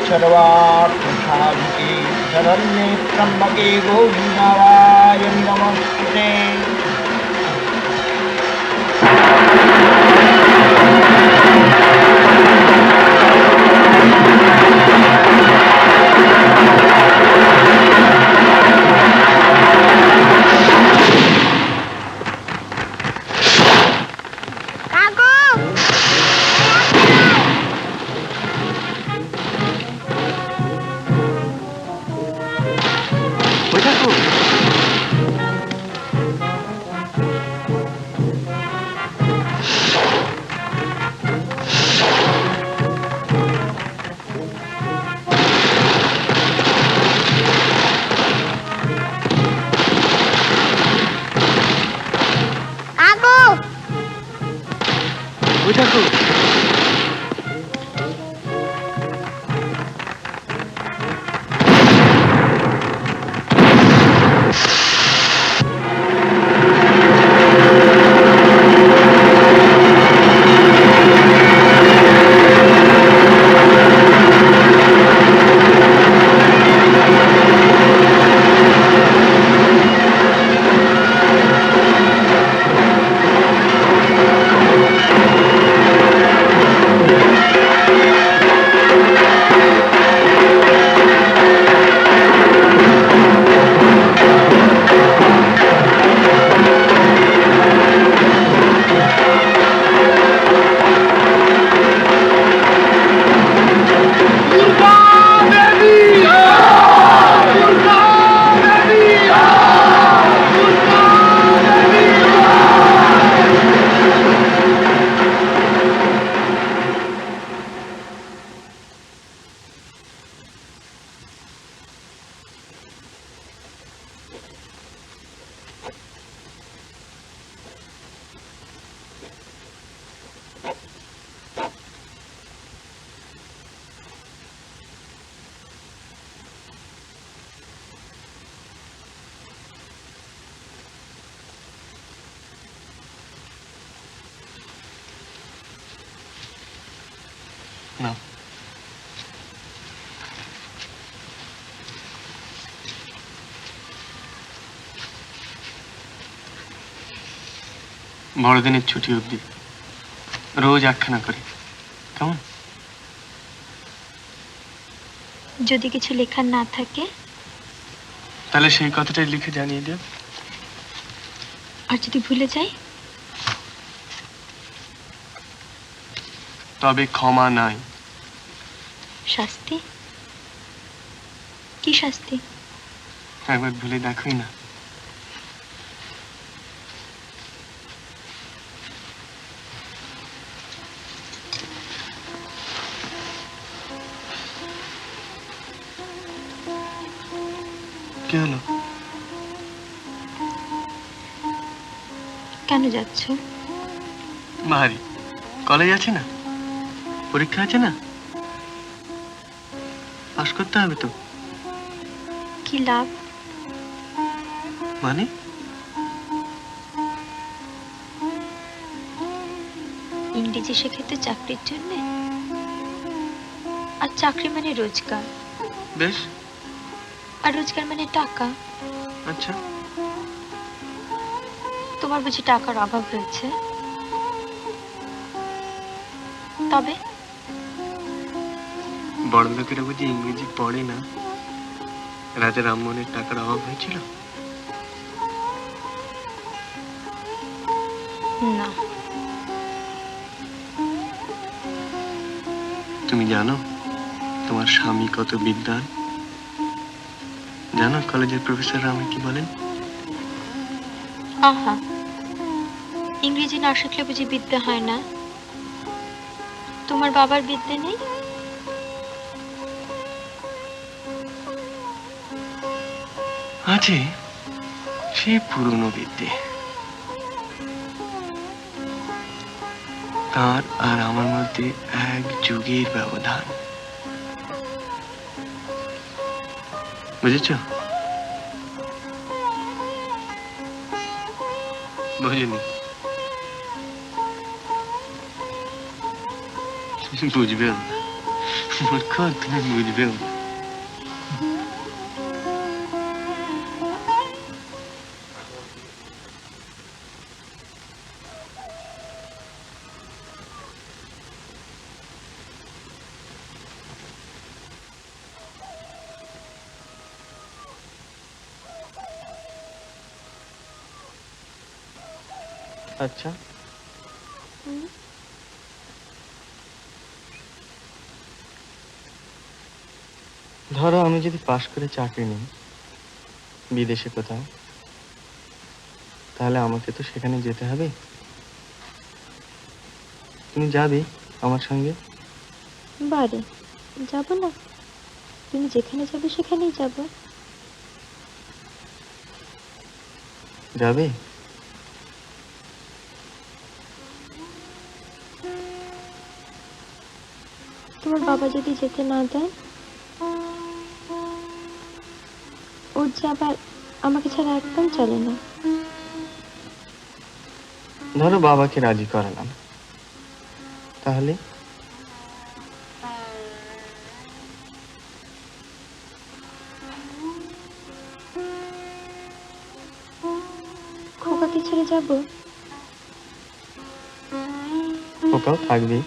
सर्वार्थसाधिके शरण्ये त्र्यम्बके गौरी नारायणि नमस्ते। বড়দিনের ছুটি অবধি রোজ একখানা করে, কেমন? যদি কিছু লেখার না থাকে তাহলে সেই কথাটাই লিখে জানিয়ে দিও। আর যদি ভুলে যাই? তবে ক্ষমা নাই। শাস্তি? কি শাস্তি? একবার ভুলে দেখোই না। কি হলো? কেন যাচ্ছ? বাহারি, কলেজ আছে না, পরীক্ষা আছে না, পাস করতে হবে তো। কি লাভ? মানে? ইংরেজি শেখে তো চাকরির জন্য, আর চাকরি মানে রোজগার। বেশ। আর রোজগার মানে টাকা। আচ্ছা, তোমার বুঝি টাকার অভাব হয়েছে? তবে বড় লোকেরা বুঝি ইংরেজি পড়ে না? রাজা রামমোহনের টাকার অভাব হয়েছিল? না। তুমি জানো তোমার স্বামী কত বিদ্বান? জানো কলেজের প্রফেসররা আমায় কি বলেন? আহা, ইংরেজি না শিখলে বুঝি বিদ্যা হয় না? তোমার বাবার বিদ্যা নেই? আছে, সে পুরনো বিদ্যে। তার আর আমার মধ্যে এক যুগের ব্যবধান, বুঝেছ? বুঝিনি? বুঝবেও না মূর্খ, তুমি বুঝবেও না। আচ্ছা, ধরো আমি যদি পাশ করে চাকরি নিই বিদেশে কোথাও, তাহলে আমাকে তো সেখানে যেতে হবে। তুমি যাবে আমার সঙ্গে? বারে যাব না? তুমি যেখানে যাবে সেখানেই যাব। যাবে? তোমার বাবা যদি যেতে না দেন, ওর যে আবার আমাকে ছাড়া একদম চলে না। ধরো বাবাকে রাজি করালাম, তাহলে? খোকাকে ছেড়ে যাব? খোকাও থাকবে।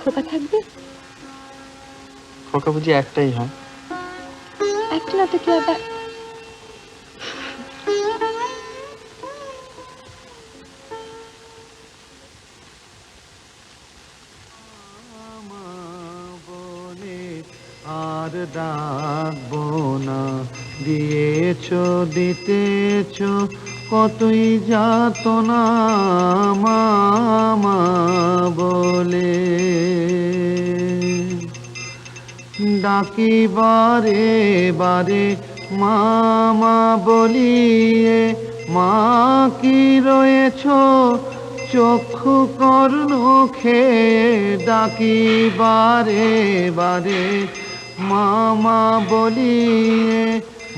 খোকা থাকবে? খোকা বুঝি একটাই হয়? একটা না তো কি আবার? আর ডাকবো না, দিয়েছ দিতেছ কতই যাতনা মামা বলে। ডাকি বারে বারে মামা বলিয়ে, মা কি রয়েছ চক্ষু কর্ণ খেয়ে। ডাকি বারে বারে মামা বলিয়ে,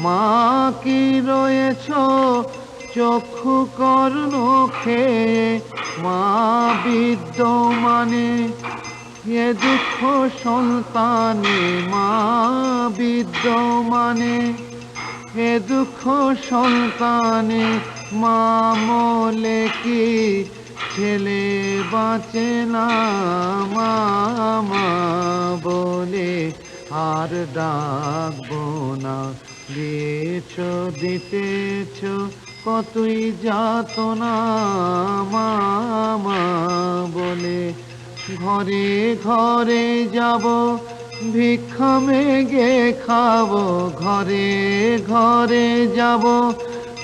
মা কি রয়েছ চক্ষু কর্ণ খেয়ে। মা বিদ্যমানে এ দুঃখ সন্তানে, মা বিদ্যমানে এ দুঃখ সন্তানে মা মলে কি ছেলে বাঁচে না, মা মা বলে আর ডাকবো না। দিয়েছ দিতেছ কতই যাতনা, মা মা বলে। ঘরে ঘরে যাব ভিক্ষা মেগে খাবো, ঘরে ঘরে যাব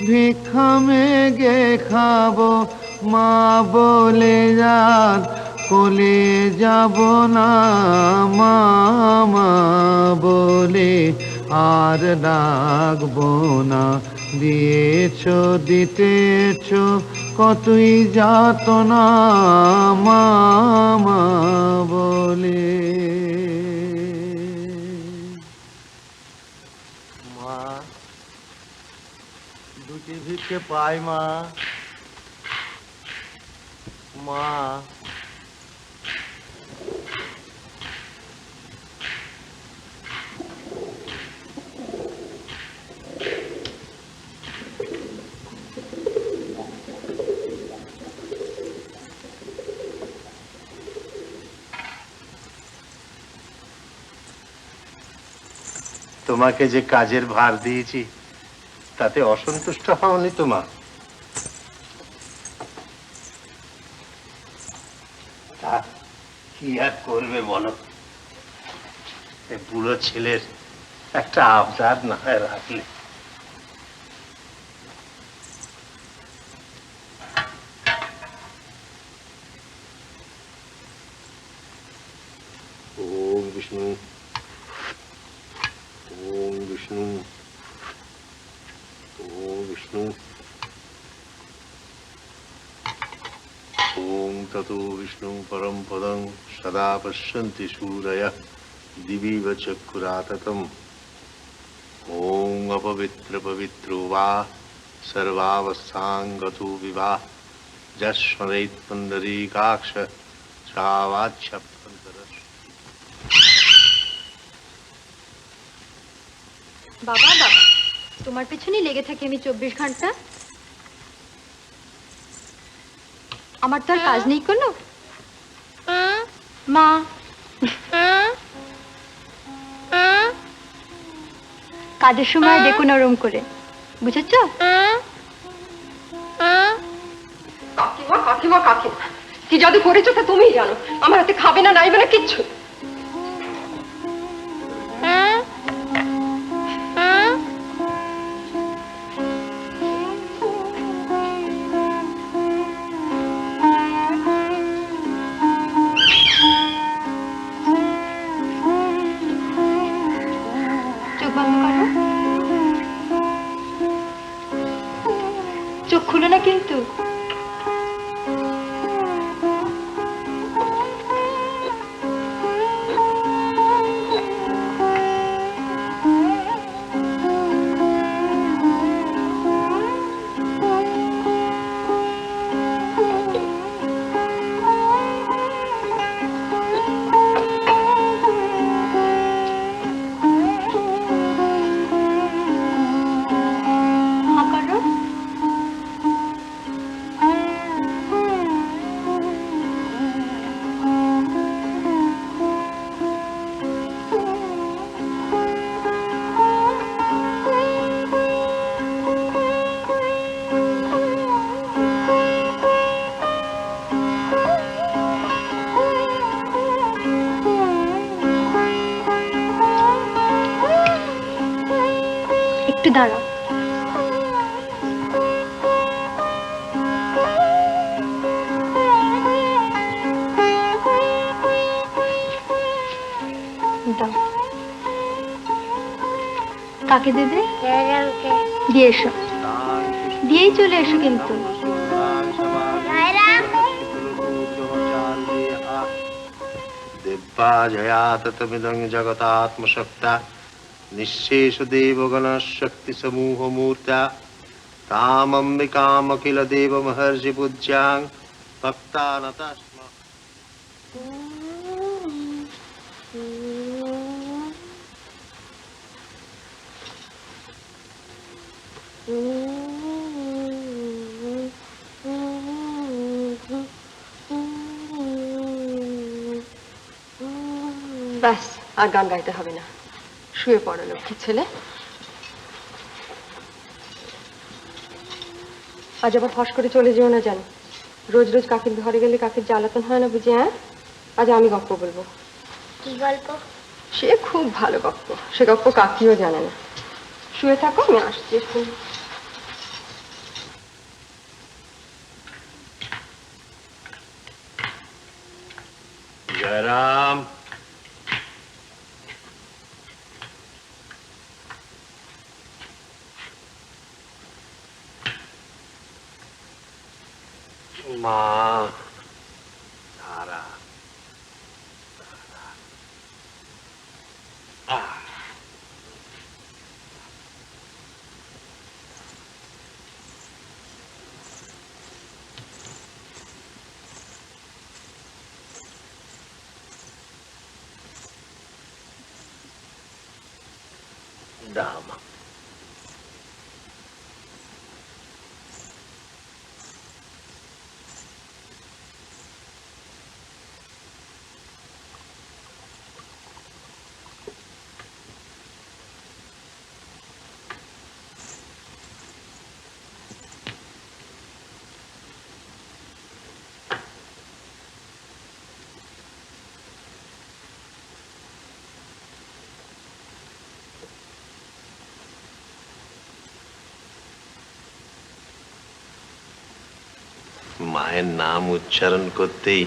ভিক্ষা মেগে খাবো, মা বলে যার কোলে যাব না, মা মা বলে আর ডাকবো না। দিয়েছ দিতেছ কতই যাতনা, মা মা বলে। মা, দুটি ভিক্ষে পাই মা। মা, তোমাকে যে কাজের ভার দিয়েছি তাতে অসন্তুষ্ট হওনি তো মা? তা কি আর করবে বলো, এই বুড়ো ছেলের একটা আবদার না হয় রাখলে। ওম বিষ্ণু, ওম বিষ্ণু, ওম বিষ্ণু। ওম ততো বিষ্ণু পরম পদং সদা পশ্যন্তি সূরয়ঃ দিবিব চক্ষুরাততম। ওম অপবিত্র পবিত্রো বা সর্বাবস্থাং গতো বিবাহ, যস্মরেৎ পুণ্ডরীকাক্ষ শ্রাবাচ্ছপন্তরস। বাবা বাবা, তোমার পেছনেই লেগে থাকি আমি 24 ঘন্টা। আমার তো আর কাজ নেই কোনো। মা, কাজের সময় দেখো নরম করে, বুঝেছ? কাকিমা কাকিমা কাকিমা, কি জাদু করেছো তা তুমিই জানো। আমার হাতে খাবে না নাইবে না কিচ্ছু। চোখ বন্ধ করো, চোখ খুলো না কিন্তু। হা করো। একটু দাঁড়াও। দাও। কাকে দেবে? দিয়ে এসো, দিয়েই চলে এসো কিন্তু। दिव्या जया ततमिदं जगतात्मशक्ता निःशेष देवगण शक्ति समूह मूर्ता तामम्बिकामखिल देव महर्षि पूज्यां भक्तानता स्म। ব্যাস, আর গান গাইতে হবে না। শুয়ে পড়ো লক্ষ্মী ছেলে। আজ আবার ফস করে চলে যেও না জানো। রোজ রোজ কাকির ঘরে গেলে কাকির জ্বালাতন হয় না বুঝি? হ্যাঁ, আজ আমি গল্প বলবো। কি গল্প? সে খুব ভালো গল্প, সে গল্প কাকিও জানে না। শুয়ে থাকো, আমি আসছি এক্ষুনি। জয়রাম, মা তারা দাম। মায়ের নাম উচ্চারণ করতেই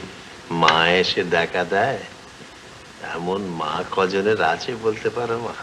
মা এসে দেখা দেয়, এমন মা কজনের আছে বলতে পারো মা?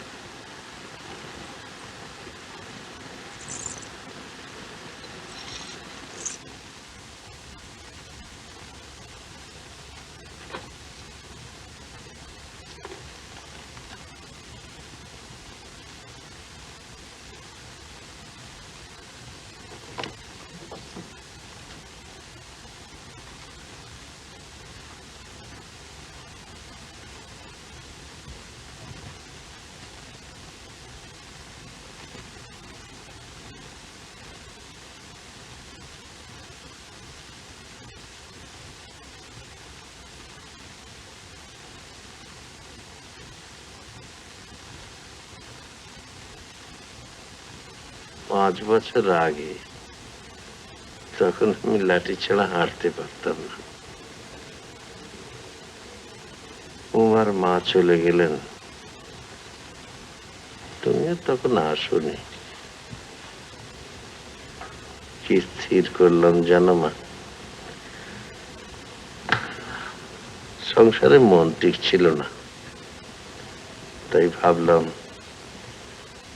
পাঁচ বছর আগে তখন আমি লাঠি ছাড়া হাঁটতে পারতাম না। তোমার মা চলে গেলেন, তুমিও তখন আসোনি। কি স্থির করলাম জানো মা? সংসারে মন টিকছিল না, তাই ভাবলাম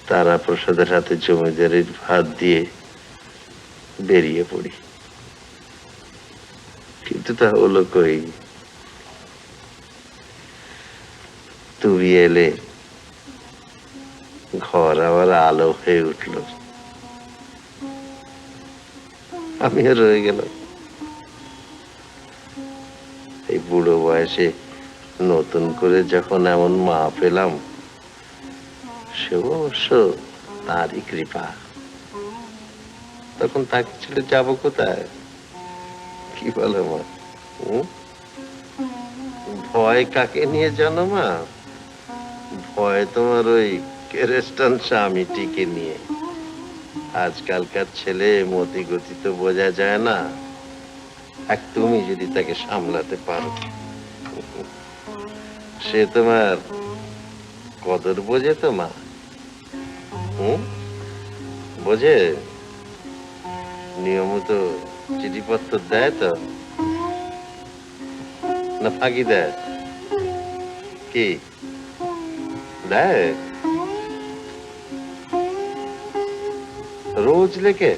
তারা প্রসাদের হাতে জমিদারির ভাত দিয়ে বেরিয়ে পড়ি। কিন্তু তা হলো কই, তুমি এলে ঘর আবার আলো হয়ে উঠল, আমিও রয়ে গেলাম। এই বুড়ো বয়সে নতুন করে যখন এমন মা পেলাম, সে অবশ্য তারই কৃপা। তখন তাকে ছেড়ে যাবো কোথায়? কি বলো মা? ভয় কাকে নিয়ে জানো মা? ভয় তোমার ওই কেরেস্টান স্বামীটিকে নিয়ে। আজকালকার ছেলে মতি গতি তো বোঝা যায় না, এক তুমি যদি তাকে সামলাতে পারো। সে তোমার কদর বোঝে তো মা? বোঝে? নিয়মিত চিঠিপত্র দেয় তো, না ফাঁকি দেয়? কি দেয়? রোজ লেখে?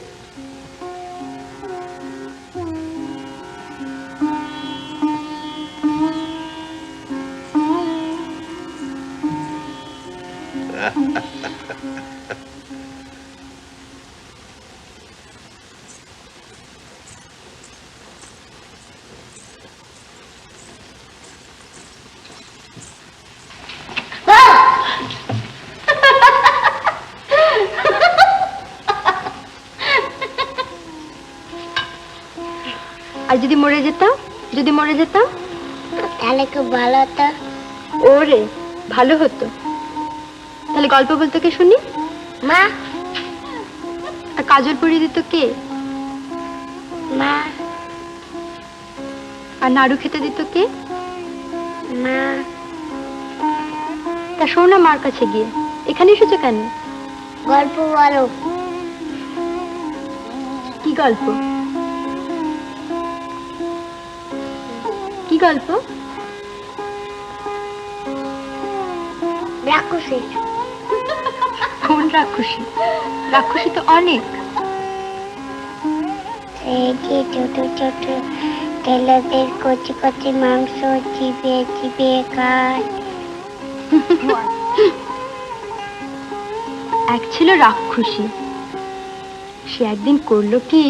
আর যদি মরে যেতাম, যদি মরে যেতাম, তাহলে খুব ভালো হতো। ওরে ভালো হতো। তাহলে গল্প বলতো কে শুনি? মা। আর কাজল পরিয়ে দিত কে? মা। আর নাড়ু খেতে দিত কে? মা। তা শোন না মার কাছে গিয়ে। এখানে এসেছো কেন? গল্প বলো। কি গল্প? কি গল্প? রাক্ষসী। কোন রাক্ষসী? রাক্ষসী তো অনেক। এই যে ছোট ছোট তেলদের কচি কচি মাংস চিবিয়ে চিবিয়ে খায়। এক ছিল রাক্ষসী। সে একদিন করলো কি,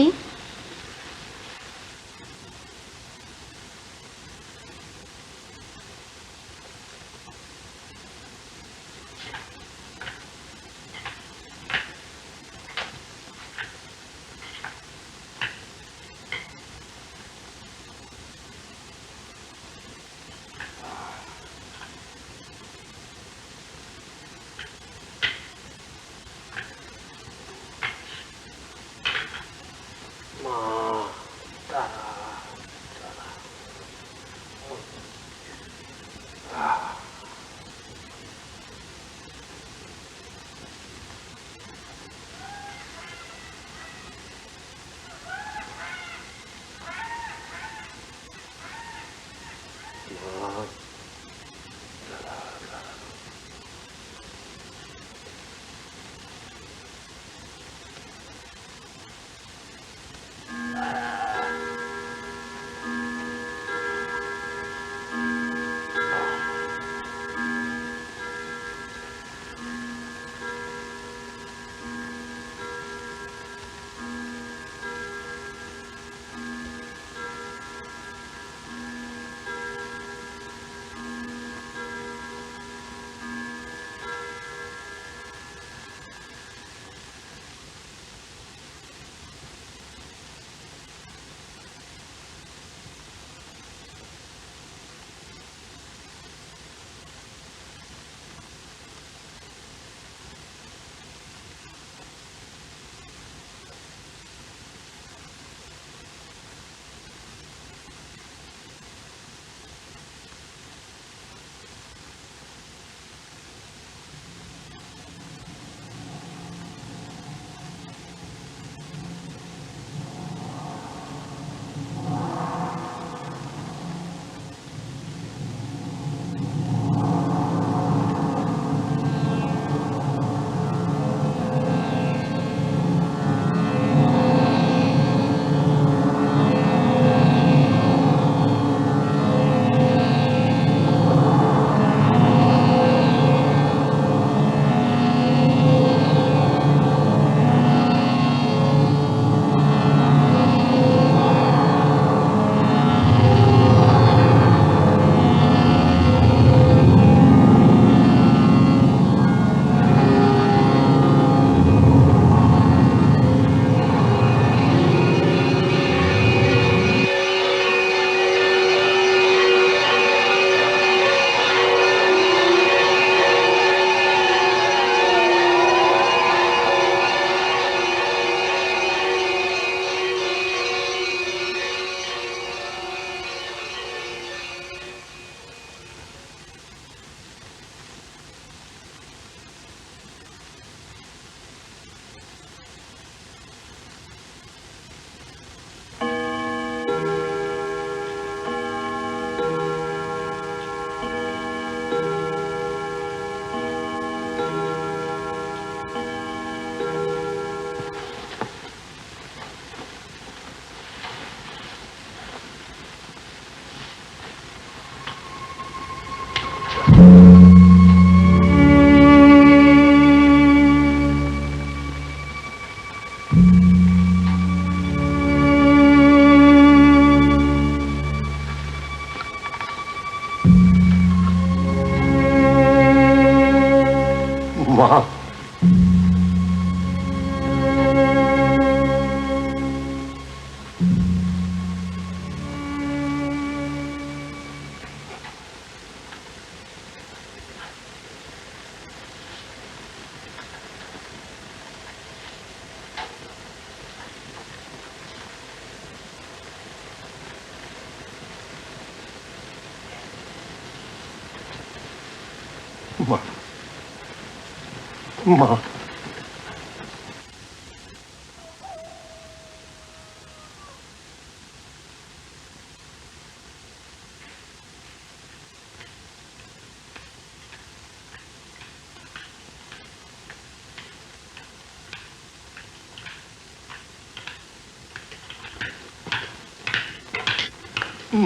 মা,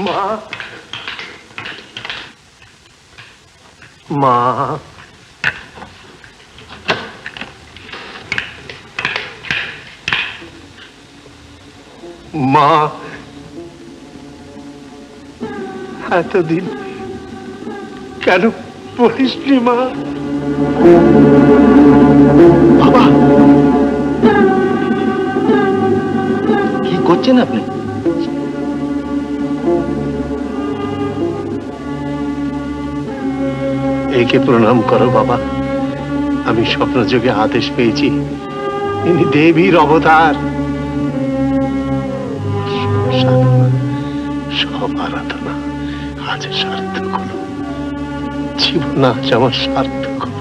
মা, মা, মা, এতদিন কেন বলিসনি মা? বাবা, কি করছেন আপনি? একে প্রণাম করো বাবা। আমি স্বপ্নযোগে আদেশ পেয়েছি, ইনি দেবীর অবতার। সাধনা, সব আরাধনা আজ সার্থক হলো। জীবন আজ আমার সার্থক হলো।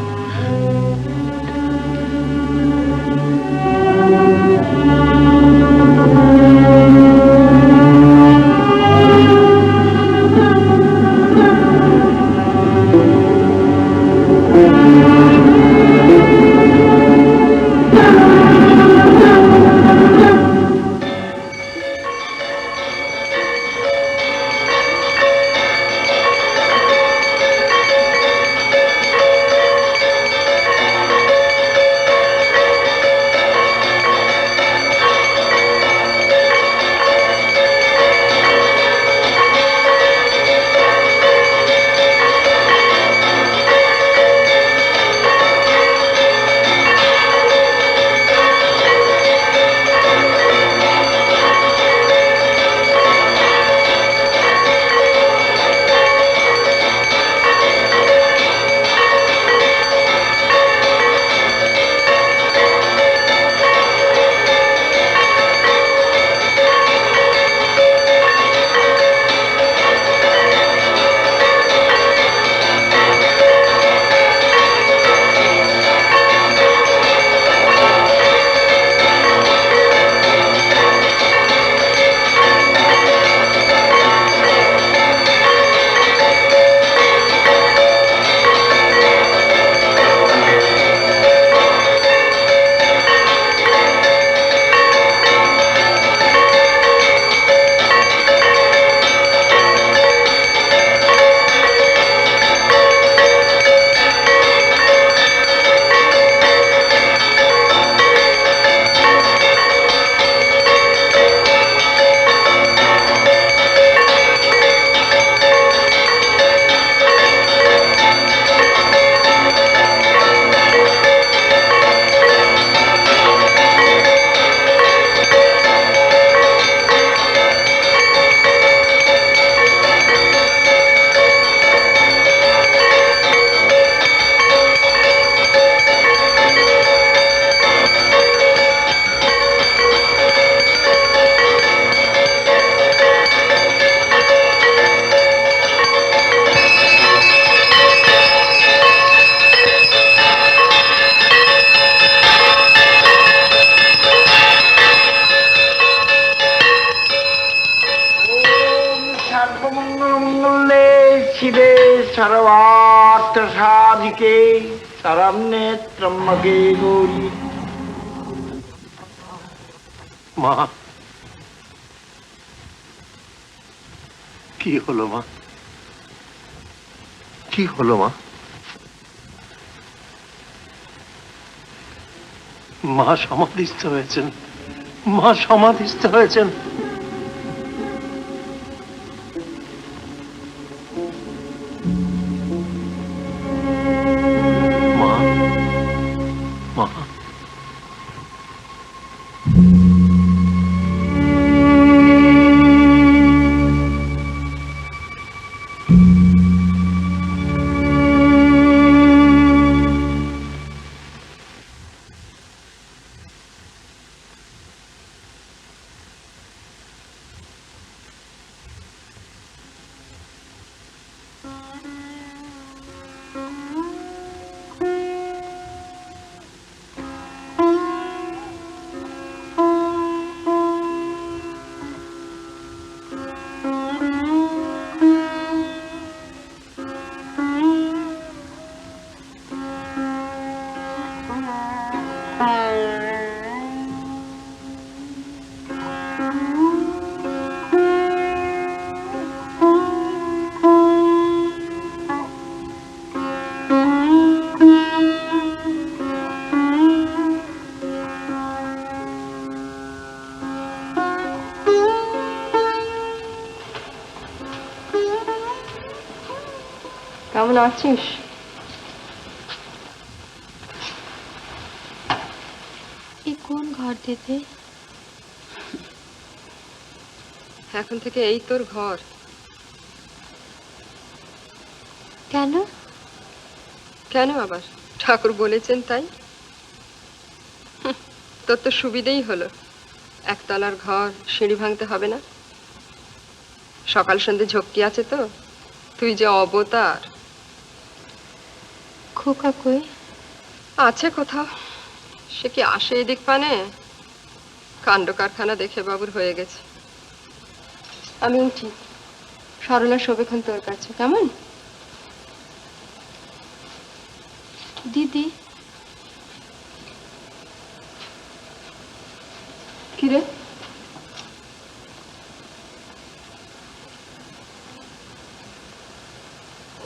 শিবে সর্বার্থ সাধিকে শরণ্যে ত্রম্বকে গৌরী। মা, কি হলো মা? কি হলো মা? মা সমাধিস্থ হয়েছেন, মা সমাধিস্থ হয়েছেন। মা, মা, কেমন আছিস? এই কোন ঘর দিদি? এখন থেকে এই তোর ঘর। কেন? কেন আবার? ঠাকুর বলেছেন তাই। তোর তো সুবিধেই হলো, একতলার ঘর, সিঁড়ি ভাঙতে হবে না। সকাল সন্ধ্যে ঝক্কি আছে তো। তুই যে অবতার। খোকা কই? আছে কোথাও, সে কি আসে এদিক পানে? কাণ্ড কারখানা দেখে বাবুর হয়ে গেছে। আমি উঠি, সরলা শোবেক্ষণ তোর কাছে, কেমন? দিদি, কিরে?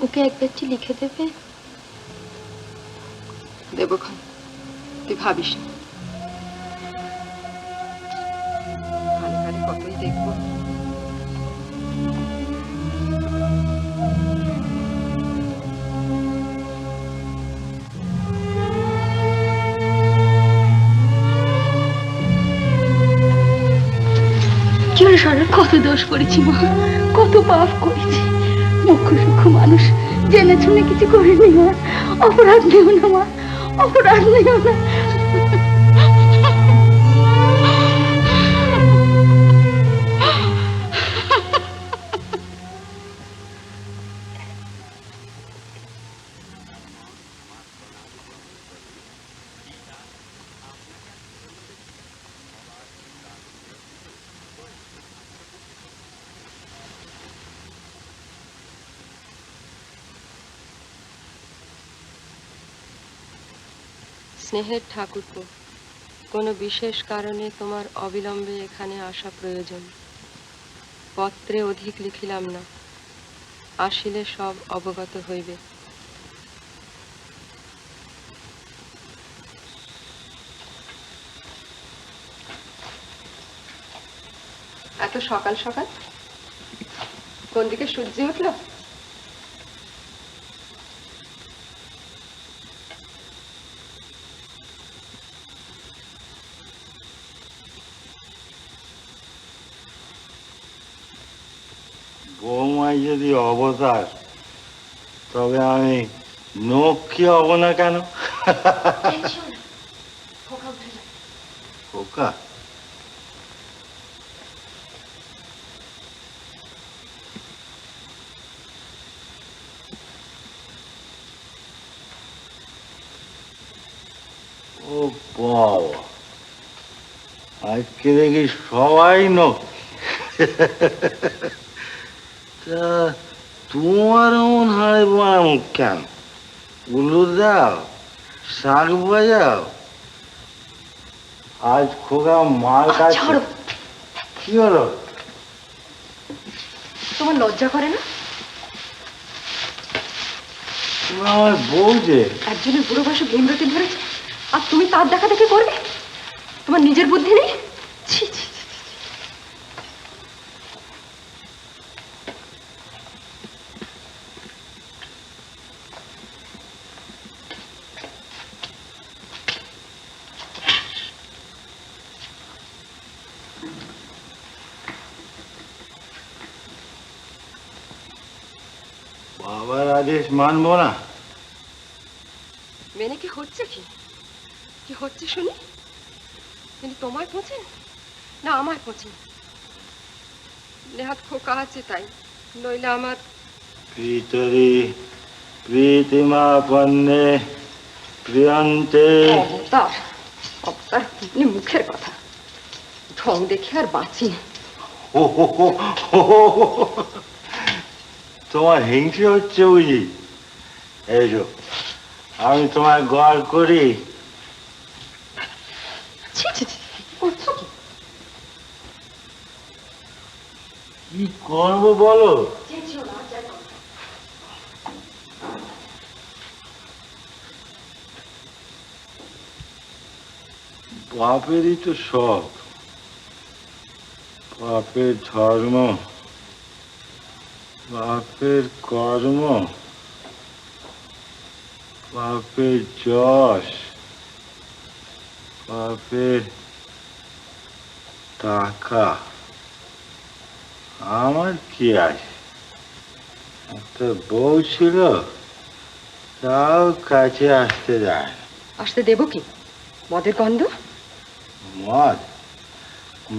ওকে একবারটি লিখে দেবে? দেবক্ষণ, তুই ভাবিস না। কানে কানে কতই দেখবো। কি হলো সরল? কত দোষ করেছি মা, কত পাপ করেছি। মুখ্য সূক্ষ্ম মানুষ, জেনে শুনে কিছু করিনি মা। অপরাধ নেও না মা, অপরাধ নেও না। স্নেহের ঠাকুরপো, কোনো বিশেষ কারণে তোমার অবিলম্বে এখানে আসা প্রয়োজন। পত্রে অধিক লিখিলাম না, আসিলে সব অবগত হইবে। এত সকাল সকাল কোন দিকে সূর্য উঠলো? বৌমাই যদি অবতার, তবে আমি নক্ষী হব না কেন? খোকা, ও বাবা, আজকে দেখি সবাই নক্ষী। তা তোমার এমন হাড়ে বানাম কেন? উলু দাও, শাক বাজাও। আজ খোকা মার কাছে। ছাড়ো। কি হলো? তোমার লজ্জা করে না? তুমি আমার বউ যে। একজনের বুড়ো বয়সে ভীমরতি ধরেছে, আর তুমি তার দেখা দেখি করবে? তোমার নিজের বুদ্ধি নেই? ছি ছি ছি। বাবার আদেশ মানবো না? মেনে কি হচ্ছে? কি কি হচ্ছে শুনি? কিন্তু তোমার পৌঁছে না আমার পৌঁছে? নেহাত খোকা আছে তাই, নইলে আমার। পিতরি প্রীতিমা পন্নে প্রিয়ন্তে। অবতার অবতার, এমনি মুখের কথা, ঢং দেখে আর বাঁচি। হো হো হো হো হো হো। তোমার হিংসে হচ্ছে বুঝি? এই যো, আমি তোমার গড় করি। ছি ছি ছি, করছো কি? করবো বলো? বাপেরই তো সব, বাপের ধর্ম, বাপের কর্ম, বাপের যশ, বাপের টাকা। আমার কি আছে? একটা বউ ছিল, তাও কাছে আসতে যায় না। আসতে দেবো কি? মদের গন্ধ। মদ?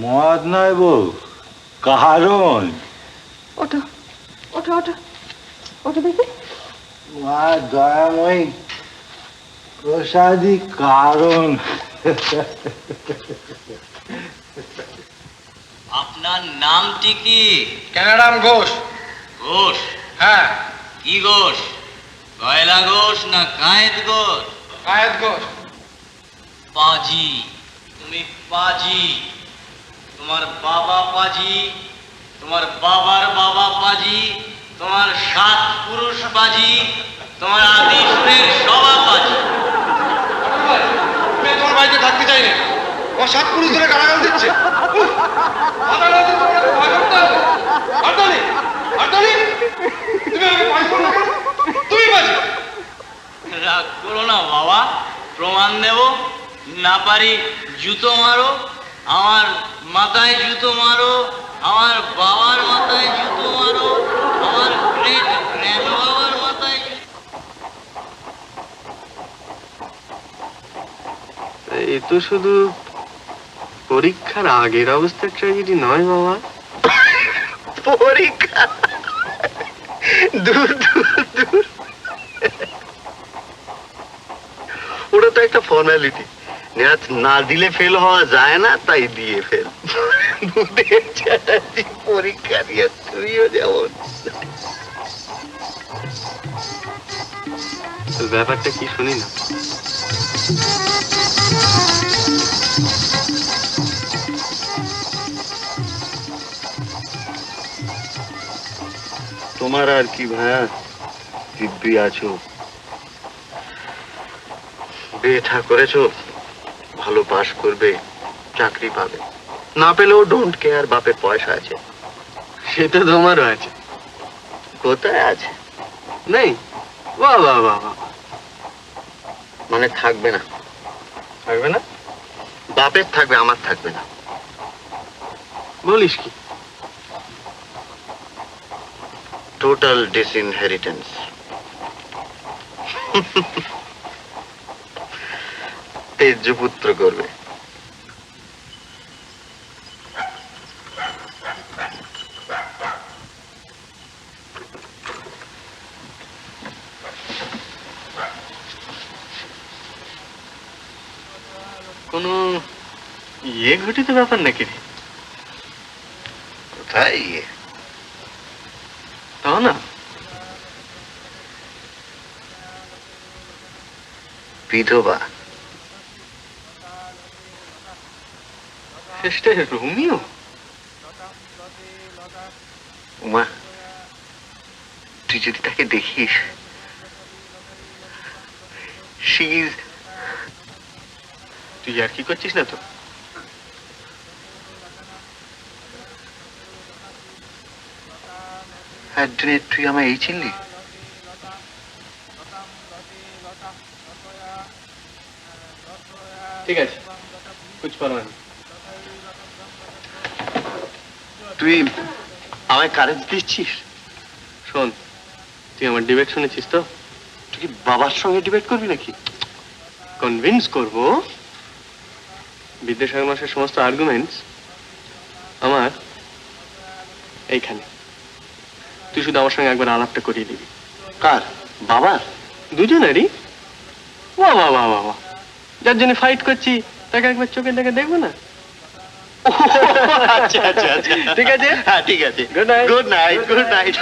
মদ নয় বউ, কারণ। ওঠো ওঠো ওঠো ওঠো দেখি। মা দয়াময়ী প্রসাদী কারণ। আপনার নামটি কি? ক্যানাডাম ঘোষ। ঘোষ? হ্যাঁ। কি ঘোষ? গয়লা ঘোষ না কায়েত ঘোষ? কায়েত ঘোষ। পাজি, তুমি পাজি। তোমার বাবা পাজি, তোমার বাবার বাবা পাজি, তোমার 7 পুরুষ পাজি, তোমার আদি সুরের সভা পাজি। আমি তোমার বাড়িতে থাকতে চাই না। আমার 7 পুরুষ ধরে গালাগাল দিচ্ছে। আদালতে তোমাকে ভয় করতে হবে। আর্দালি, আর্দালি, তুমি আমাকে ভয় করো না। তুমি বাজি। রাগ করো না বাবা, প্রমাণ দেব। না পারি জুতো মারো, আমার মাথায় জুতো মারো, আমার বাবার মাথায় জুতো মারো, আমার গ্রেট গ্র্যান্ড বাবার মাথায় এ তো শুধু পরীক্ষার আগের অবস্থার ট্র্যাজেডি নয় বাবা। পরীক্ষা দূর দূর দূর, ওটা তো একটা ফর্মালিটি। না দিলে ফেল হওয়া যায় না, তাই দিয়ে ফেল। পরীক্ষা দিয়ে তুইও যেমন। ব্যাপারটা কি শুনি না। তোমার আর কি ভাইয়া, দিব্যি আছো, বিয়ে-থা করেছো, ভালো পাস করবে, চাকরি পাবে, না পেলেও ডোন্ট কেয়ার, বাপের পয়সা আছে। সেটা তোমারও আছে। কোথায় আছে? নেই? বাহ বাহ বাহ বাহ। মানে থাকবে না? থাকবে না? বাপের থাকবে, আমার থাকবে না। বলিস কি? টোটাল ডিসইনহেরিটেন্স। তেজপুত্র করবে। কোনো ইয়ে ঘটিত ব্যাপার নাকি রে? কোথায় ইয়ে? তাও না, বিধবা। শেষটা রোমিও? উমা, তুই যদি তাকে দেখিস, তুই আর কি করছিস না তো? একদিনে তুই আমায় এই চিনলি? ঠিক আছে, কুছ পরোয়া নেই। তুই আমায় কারেন্ট দিচ্ছিস? শোন, তুই আমার ডিবেট শুনেছিস তো? তুই কি বাবার সঙ্গে ডিবেট করবি নাকি? কনভিন্স করব বিদ্যাসাগর মাসের সমস্ত আর্গুমেন্টস আমার এইখানে। তুই শুধু আমার সঙ্গে একবার আলাপটা করিয়ে দিবি। কার? বাবার? দুজনেরই। বাহ বাহ বাহ বাহ, যার জন্য ফাইট করছি তাকে একবার চোখে দেখে দেখবো না? আচ্ছা আচ্ছা আচ্ছা, ঠিক আছে, হ্যাঁ ঠিক আছে। Good night. Good night, good night.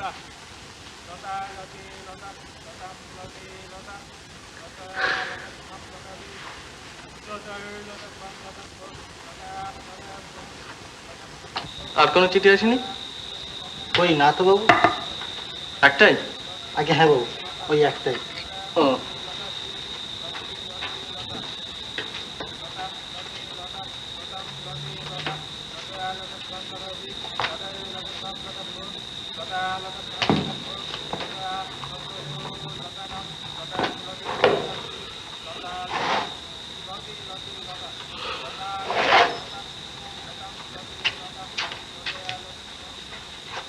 আর কোনো চিঠি আসেনি? ওই না তো বাবু। একটাই? আগে হ্যাঁ বাবু, ওই একটাই। ও,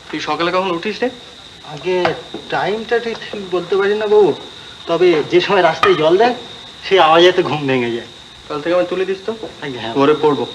তুই সকালে কখন উঠিস রে? আগে টাইমটা ঠিক বলতে পারি না বাবু, তবে যে সময় রাস্তায় জল দেয় সেই আওয়াজেতে ঘুম ভেঙে যায়। কাল থেকে আমি তুলে দিস তো, আগে হ্যাঁ। ভোরে পড়বো।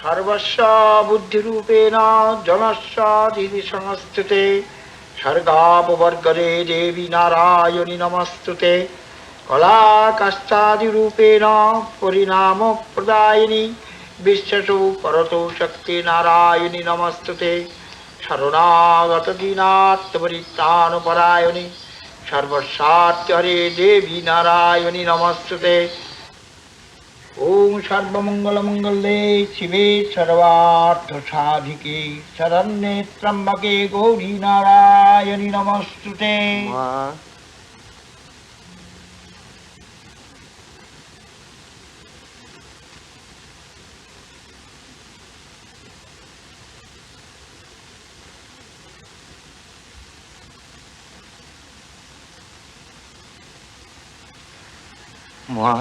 सर्वस्व बुद्धिरूपेण जनस्व हृदि संस्थिते सर्गापवर्गरे देवी नारायणि नमस्तुते कला कष्टादिरूपेण परिणाम प्रदायिनी विश्वसु परतो शक्ति नारायणि नमस्तुते शरणागत दीनात्मपरित्राणपरायणि सर्वसात्यहरे देवी नारायणि नमस्तुते। ओम सर्वमंगलमंगले शिवे सर्वार्थ साधिके शरण्ये त्र्यंबके गौरी नारायणि नमस्तुते। মা, মা,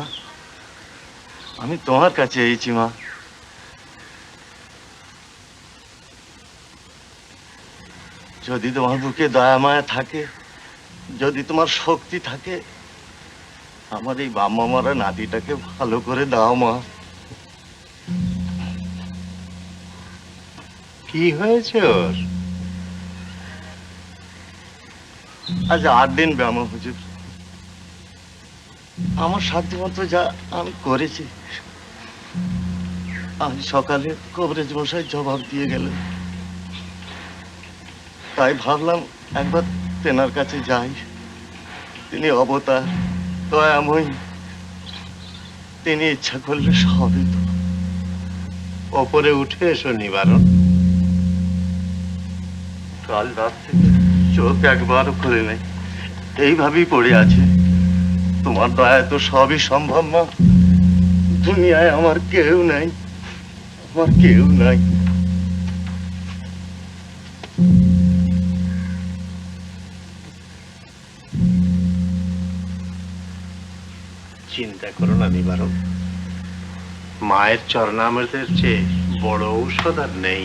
আমি তোমার কাছে এসেছি মা। যদি তোমার বুকে দয়া মায়া থাকে, যদি তোমার শক্তি থাকে, আমার এই বাম্মা মারা নাতিটাকে ভালো করে দাও মা। কি হয়েছে ওর? আজ 8 দিন ব্যায়াম হুজুর। আমার সাধ্যমতো যা আমি করেছি। আজ সকালে কবরেজ মশাই জবাব দিয়ে গেলেন, তাই ভাবলাম একবার তেনার কাছে যাই। তিনি অবতার, দয়াময়ী, তিনি ইচ্ছা করলে সবই তো। ওপরে উঠে এসো নিবারণ। কাল রাত থেকে চোখ একবারও খুলে নেই, এইভাবেই পড়ে আছে। তোমার দয়ায় তো সবই সম্ভব মা। দুনিয়ায় আমার কেউ নাই, আমার কেউ নাই। চিন্তা করো না নিবারণ, মায়ের চরণামৃতের চেয়ে বড় ঔষধ আর নেই।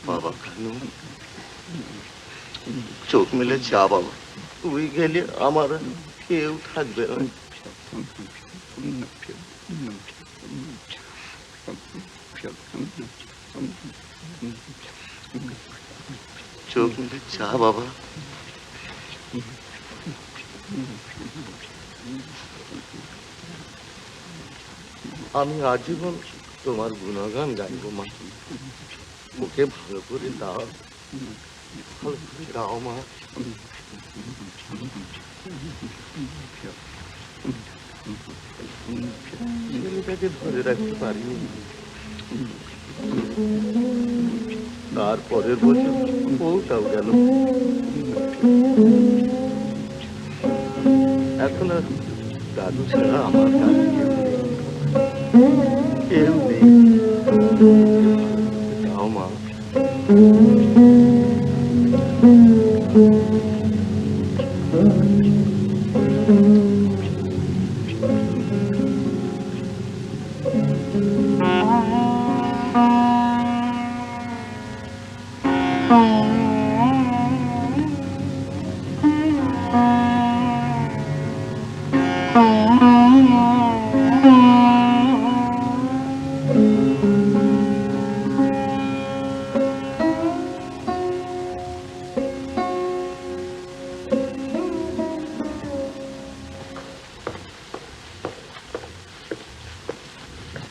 বাবা কানু, চোখ মেলে যা বাবা, তুই গেলে আমার আর কেউ থাকবে না। চোখ মেলে যা বাবা। আমি আজীবন তোমার গুণগান গাইবো মা। ওকে ভালো করে দাও, ভালো করে দাও মা। ছেলেটাকে ধরে রাখতে পারিনি, তারপরের বছর বউটাও গেল। এখন আর দাদু ছাড়া আমার কাছে কেউ নেই। দাও মা।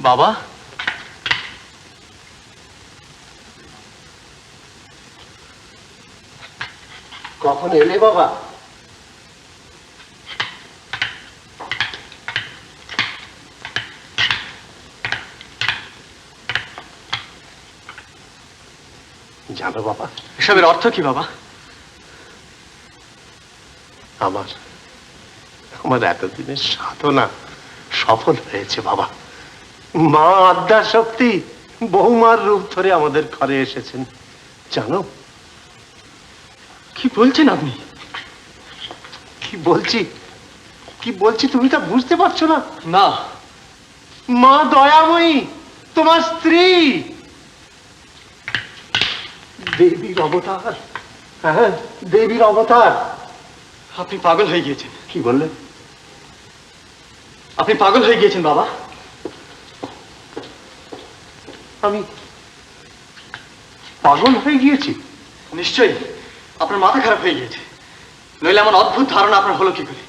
বাবা, কখন এলে বাবা? জানো বাবা, এসবের অর্থ কি বাবা? আমার আমার এতদিনের সাধনা সফল হয়েছে বাবা। মা আদ্যা শক্তি বৌমার রূপ ধরে আমাদের ঘরে এসেছেন। জানো কি বলছেন আপনি? কি বলছি, কি বলছি তুমি তা বুঝতে পারছো না? না। মা দয়াময়ী, তোমার স্ত্রী, দেবীর অবতার। হ্যাঁ, দেবীর অবতার। আপনি পাগল হয়ে গিয়েছেন। কি বললে? আপনি পাগল হয়ে গিয়েছেন বাবা। আমি পাগল হয়ে গিয়েছি? নিশ্চয়ই আপনার মাথা খারাপ হয়ে গিয়েছে, নইলে এমন অদ্ভুত ধারণা আপনার হলো কি করে?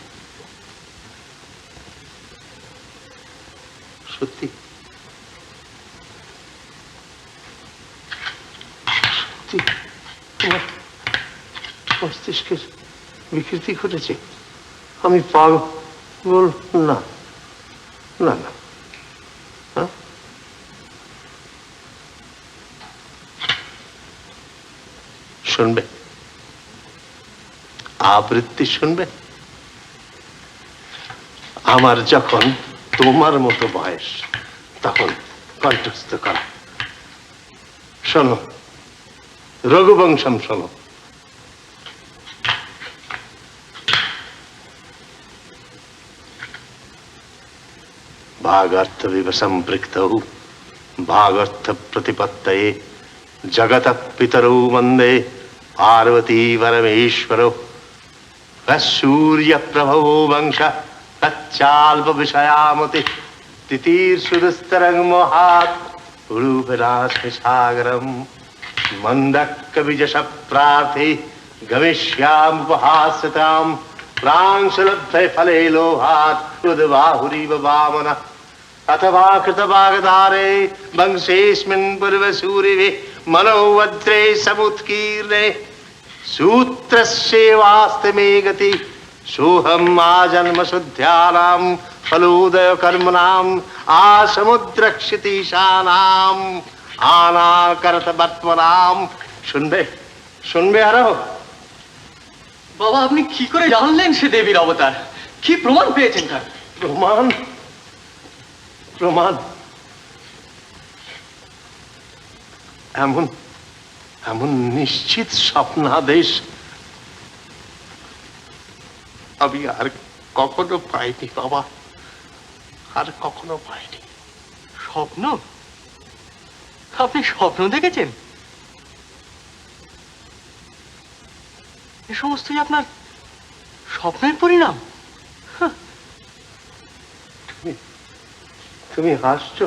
সত্যি সত্যি তোমার মস্তিষ্কের বিকৃতি ঘটেছে। আমি পাগল না, না না। হ্যাঁ, শুনবে, আবৃত্তি শুনবে? আমার যখন তোমার মতো বয়স, তখন কণ্ঠস্থ করা। শোনো, রঘুবংশম শোনো। भागार्थ विव संपृक्तौ भागार्थ प्रतिपत्तये जगत पितरौ वंदे पार्वती परमेश्वरौ सूर्य प्रभो वंश तच्चाल्प विषयामति तितीर्षुदस्तरंग मोहात् रूपराशि सागरम मंदक्कविजश प्रार्थी गमिष्यामुपहास्यताम् प्रांशलब्धे फले लोभात् उद्बाहुरीव वामन अथवा कृतभागधारे वंशेऽस्मिन् पूर्वसूरिवे मनोवज्रे समुत्कीर्णे सूत्रस्येवास्ति मे गति सोऽहम् आजन्म शुद्ध्यानाम् फलोदय कर्मणाम् आसमुद्रक्षितीशानाम् आनाकरत बर्त्मनाम्। শুনবে, শুনবে আরো? বাবা, আপনি কি করে জানলেন সে দেবীর অবতার? কি প্রমাণ পেয়েছেন তার? প্রমাণ? প্রমাণ এমন এমন নিশ্চিত স্বপ্নাদেশ আমি আর কখনো পাইনি বাবা। আর কখনো পাইনি। স্বপ্ন? আপনি স্বপ্ন দেখেছেন? এ সমস্তই আপনার স্বপ্নের পরিণাম? তুমি হাসছো?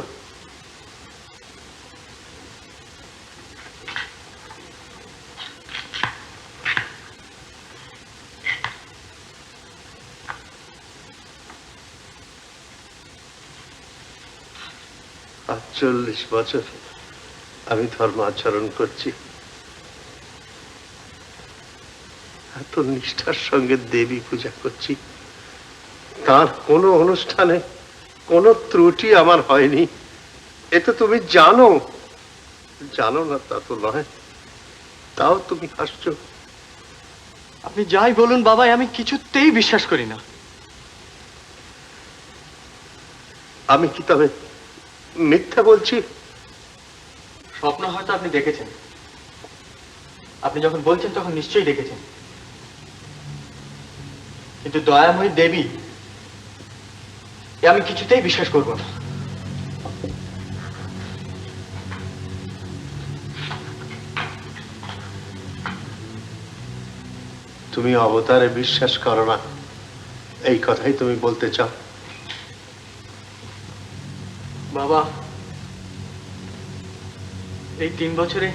আজ 40 বছর আমি ধর্ম আচরণ করছি। এত নিষ্ঠার সঙ্গে দেবী পূজা করছি, তার কোনো অনুষ্ঠানে কোনো ত্রুটি আমার হয়নি। এ তো তুমি জানো। জানো না তা তো নয়, তাও তুমি হাসছো। আপনি যাই বলুন বাবা, আমি কিছুতেই বিশ্বাস করি না। আমি কি তবে মিথ্যা বলছি? স্বপ্ন হয়তো আপনি দেখেছেন, আপনি যখন বলছেন তখন নিশ্চয়ই দেখেছেন, কিন্তু দয়াময়ী দেবী এ আমি কিছুতেই বিশ্বাস করব না। তুমি অবতারে বিশ্বাস করো না, এই কথাই তুমি বলতে চাও? বাবা, এই 3 বছরে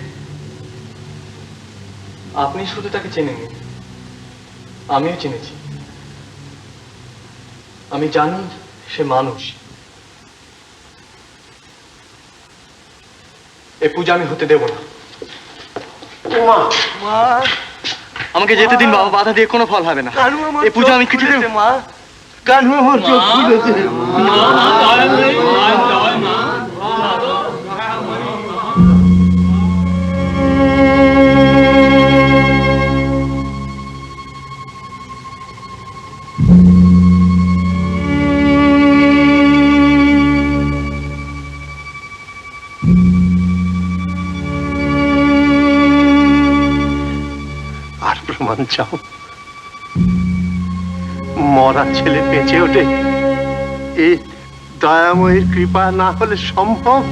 আপনি শুধু তাকে চেনেননি, আমিও চিনেছি। আমি জানি সে মানুষ। এ পূজা আমি হতে দেব না। আমাকে যেতে দিন বাবা, বাধা দিয়ে কোনো ফল হবে না। এই পূজা আমি কিছুতে মা, কানু আমার চোখ খুলেছে। আর প্রমাণ চাও? মরা ছেলে বেঁচে ওঠে, এই দয়াময়ের কৃপা না হলে সম্ভব?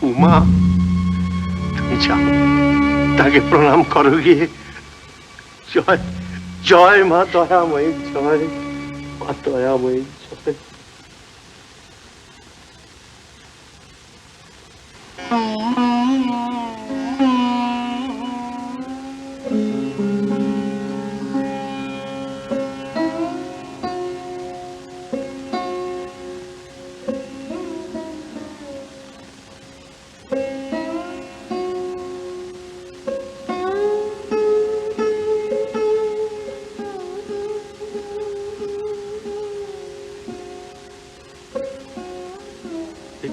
উমা, তুমি যাও, তাকে প্রণাম করো গিয়ে। জয় জয় মা দয়াময়ী, জয় মা দয়াময়ী, জয়।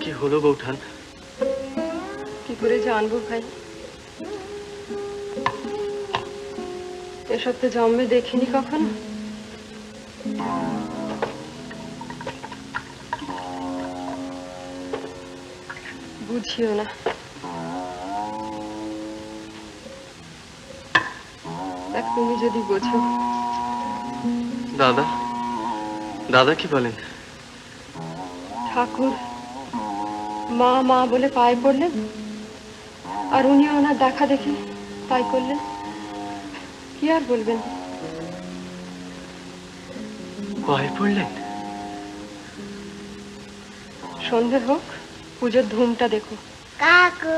কি হলো বৌঠান? কি করে জানবো ভাই, এসব তো জন্মে দেখিনি কখনো। বুঝিও না, দেখ তুমি যদি বোঝো। দাদা, দাদা কি বলেন? ঠাকুর মা মা বলে পায়ে পড়লেন, আর উনি ওনার দেখা দেখি তাই করলেন। কি আর বলবেন? পায়ে পড়লেন? সন্ধে হোক, পুজোর ধুমটা দেখো। কাকু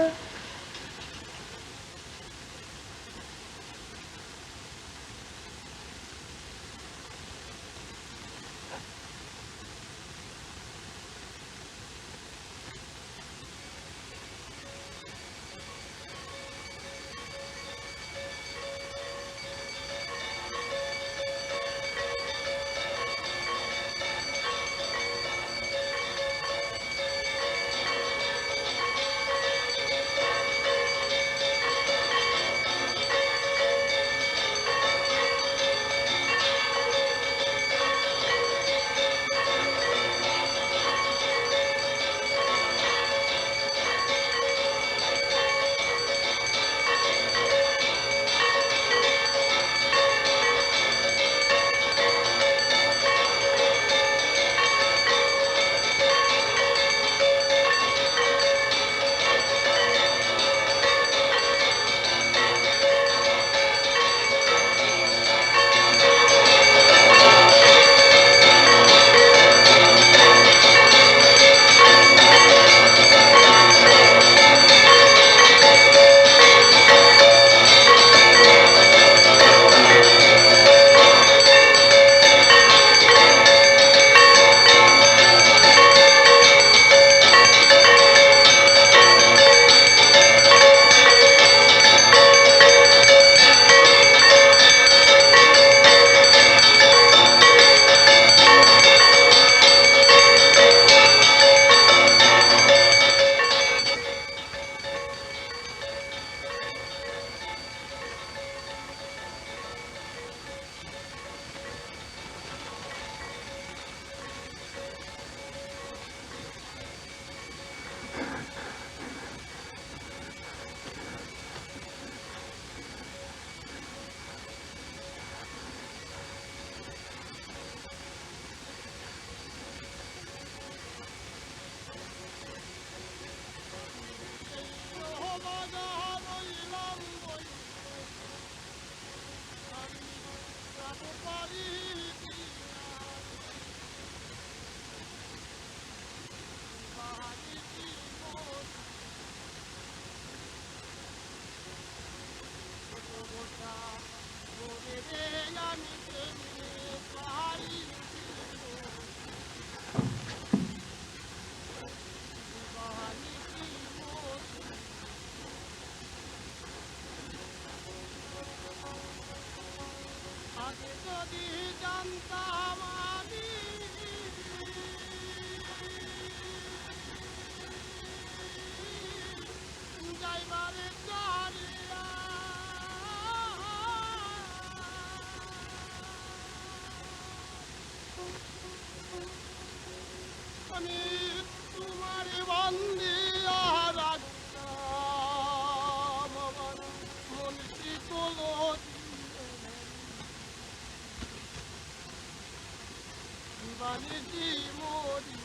প্রাণী তোমার বান্দিয়া রাখতাম আমার মুন্সি তোলো বাণীটি মরি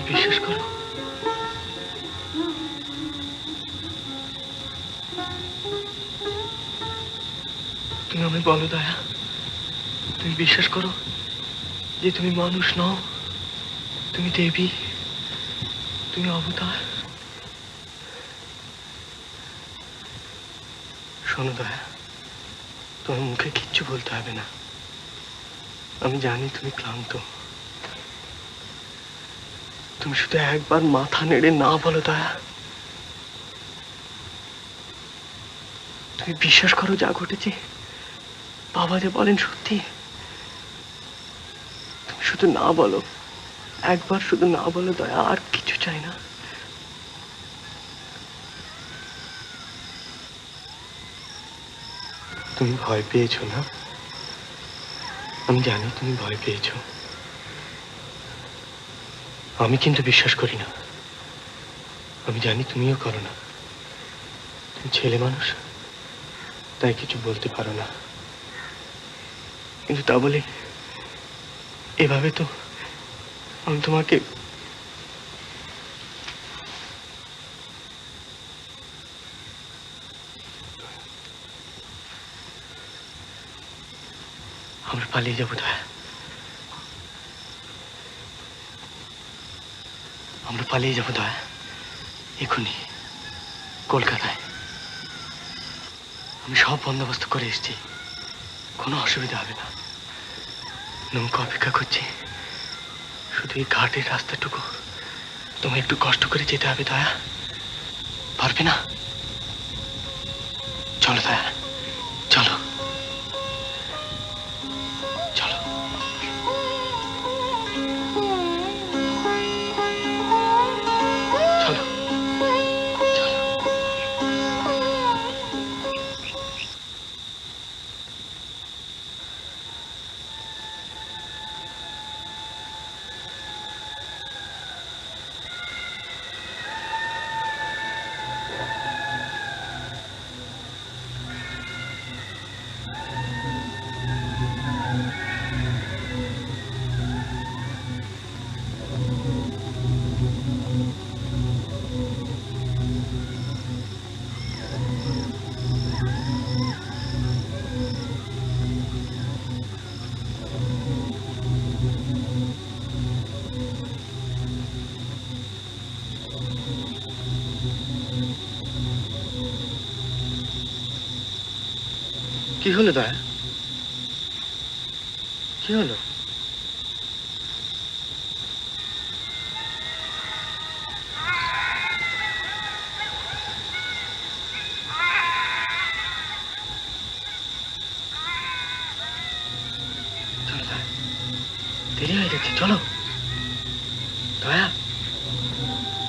বিশ্বাস করো, তুমি আমায় বলো দয়া, তুমি বিশ্বাস করো যে তুমি মানুষ নও, তুমি দেবী, তুমি অবতার। শোনো দয়া, তোমার মুখে কিচ্ছু বলতে হবে না, আমি জানি তুমি ক্লান্ত। তুমি শুধু একবার মাথা নেড়ে না বলো দয়া। তুমি বিশ্বাস করো যা ঘটেছে বাবা যে বলেন সত্যি। তুমি শুধু না বলো, একবার শুধু না বলো দয়া, আর কিছু চাই না। তুমি ভয় পেয়েছো না? আমি জানি তুমি ভয় পেয়েছো, আমি কিন্তু বিশ্বাস করি না। আমি জানি তুমিও করো না, তুমি ছেলে মানুষ, তাই কিছু বলতে পারো না। কিন্তু তা বলে এভাবে তো আমি তোমাকে আমরা পালিয়ে যাবো দয়া, আমরা পালিয়ে যাবো দয়া, এখনই কলকাতায়। আমি সব বন্দোবস্ত করে এসেছি, কোনো অসুবিধা হবে না। নৌকা অপেক্ষা করছি, শুধু এই ঘাটের রাস্তাটুকু তোমায় একটু কষ্ট করে যেতে হবে দয়া, পারবে না? চলো দয়া, চলো চলো। চলো চলো। কি হলো দয়া? কি হলো? চলো দয়া, দেরি হয়ে যাচ্ছে, চলো। দয়া,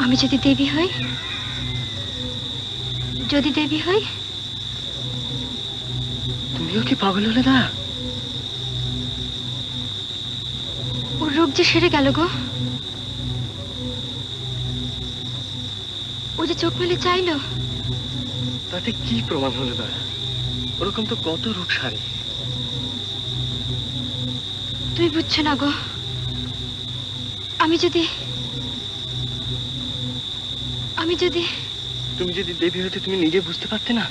আমি যদি দেবী হই, যদি দেবী হই, তুমিও কি পাগল হলে দয়া? ওর রোগ যে সেরে গেল গো। ও যে চোখ মেলে চাইলো। তাতে কি প্রমাণ হলো দয়া? ওরকম তো কত রোগ সারে। তুমি বুঝছো না গো, আমি যদি তুমি যদি দেবী হতে তুমি নিজে বুঝতে পারতে না?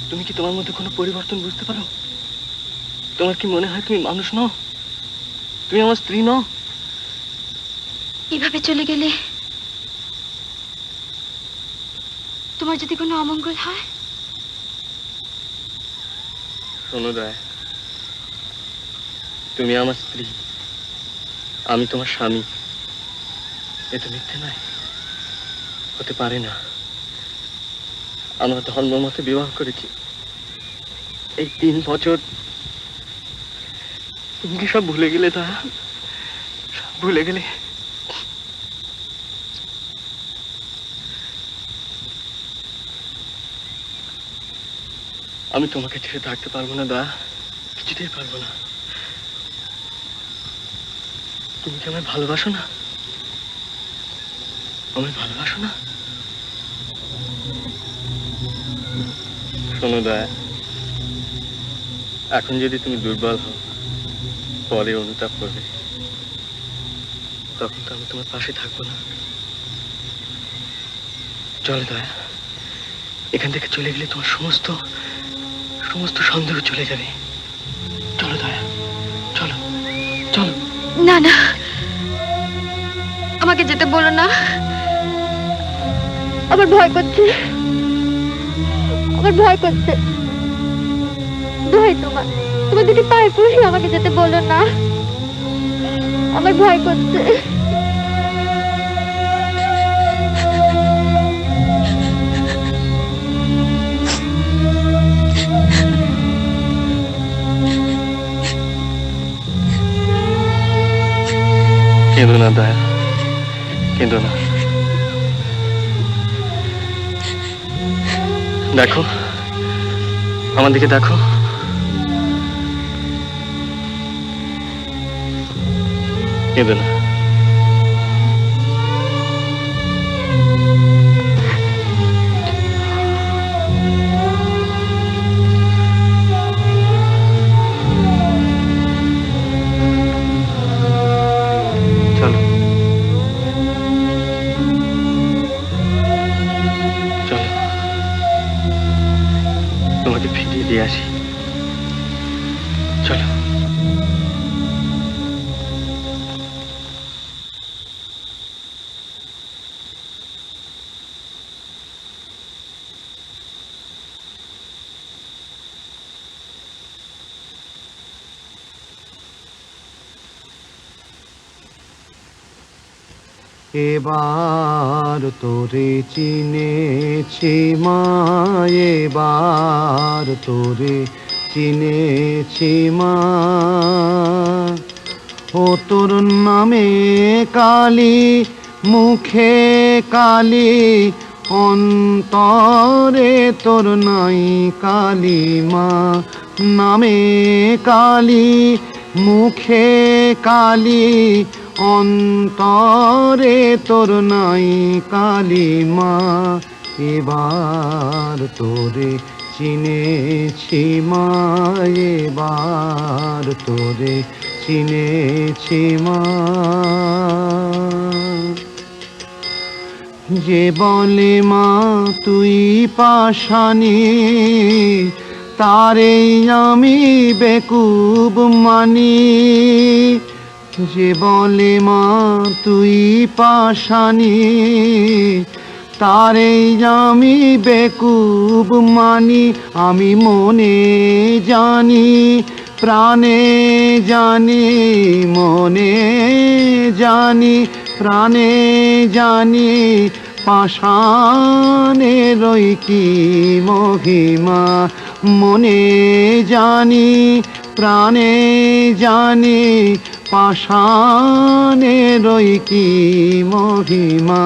তুমি কি তোমার মধ্যে কোনো পরিবর্তন বুঝতে পারো? তোমার কি মনে হয় তুমি মানুষ নও? তুমি আমার স্ত্রী নও? এভাবে চলে গেলে তোমার যদি কোনো অমঙ্গল হয়? শোনো দয়া, তুমি আমার স্ত্রী, আমি তোমার স্বামী, এ তো মিথ্যে নয়, হতে পারে না। আমরা ধর্ম মতে বিবাহ করেছি। এই 3 বছর তুমি কি সব ভুলে গেলে দয়া? সব ভুলে গেলে? আমি তোমাকে ছেড়ে থাকতে পারবো না দয়া, কিছুতেই পারবো না। তুমি কি আমায় ভালোবাসো না? আমায় ভালোবাসো না? শোনো দয়া, এখন যদি তুমি দুর্বল হও, পরে অনুতাপ করবে, তখন তো আমি তোমার পাশে থাকবো না। চলো দয়া, এখান থেকে চলে গেলে তোমার সমস্ত সন্দেহ চলে যাবে। চলো দয়া, চলো চলো। না না, আমাকে যেতে বলো না, আমার ভয় করছে, আমার ভয় করছে। দোহাই তোমার দুটি পায়ে পড়ি, আমাকে যেতে বলো না, আমার ভয় করছে। কেঁদো না দয়া, কেঁদো না। দেখো, আমার দিকে দেখো। কেঁদো না। চলো চলো, তোমাকে ফিরিয়ে দিয়ে আসি। চলো। এবার তোরে চিনেছি মা, এবার তোরে চিনেছি মা। ও তোর নামে কালী, মুখে কালী, অন্তরে তোর নাই কালী মা। নামে কালী, মুখে কালী, অন্তরে তোর নাই কালী মা। এবার তোরে চিনেছি মা, এবার তোরে চিনেছি মা। যে বলে মা তুই পাষাণী, তারে আমি বেকুব মানি। যে বলে মা তুই পাষাণী, তারে আমি বেকুব মানি। আমি মনে জানি প্রাণে জানি মনে জানি প্রাণে জানি পাষাণেরই কি মহিমা মনে জানি প্রাণে জানি পাষাণেরই কি মহিমা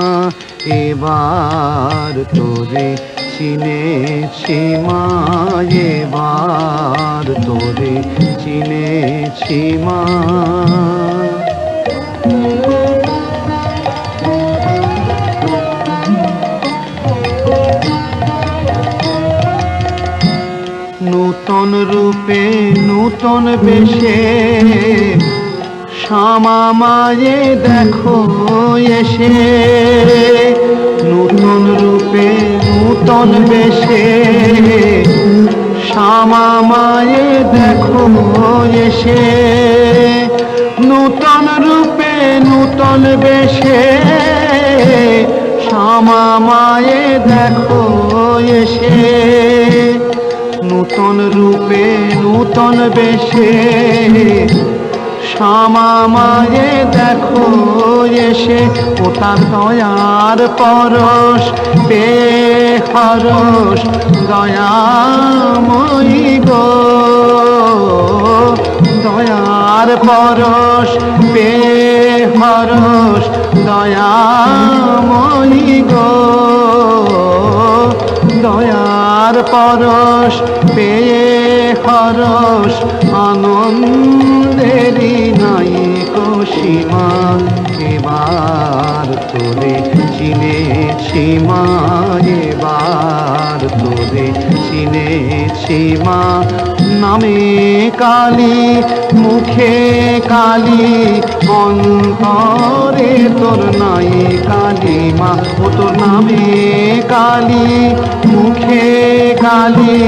এবার তোরে চিনেছি মা এবার তোরে চিনেছি মা নূতন রূপে নূতন বেশে শ্যামা মায়ে দেখো এসে নূতন রূপে নূতন বেশে শ্যামা মায়ে দেখো এসে নূতন রূপে নূতন বেশে শ্যামা মায়ে দেখো এসে নূতন রূপে নূতন বেশে শ্যামা মায়ে দেখো এসে ও তার দয়ার পরশ পে হরস দয়াময়ী গো দয়ার পরশ পে হরস দয়াময়ী গো দয়ার পরশ পেয়ে হরস আনন্দেরি নাই সীমা এবার তোরে চিনেছি মা এবার তোরে চিনেছি মা নামে কালী মুখে কালী অন্তরে তোর নাই কালী মা ও তোর নামে কালী মুখে কালী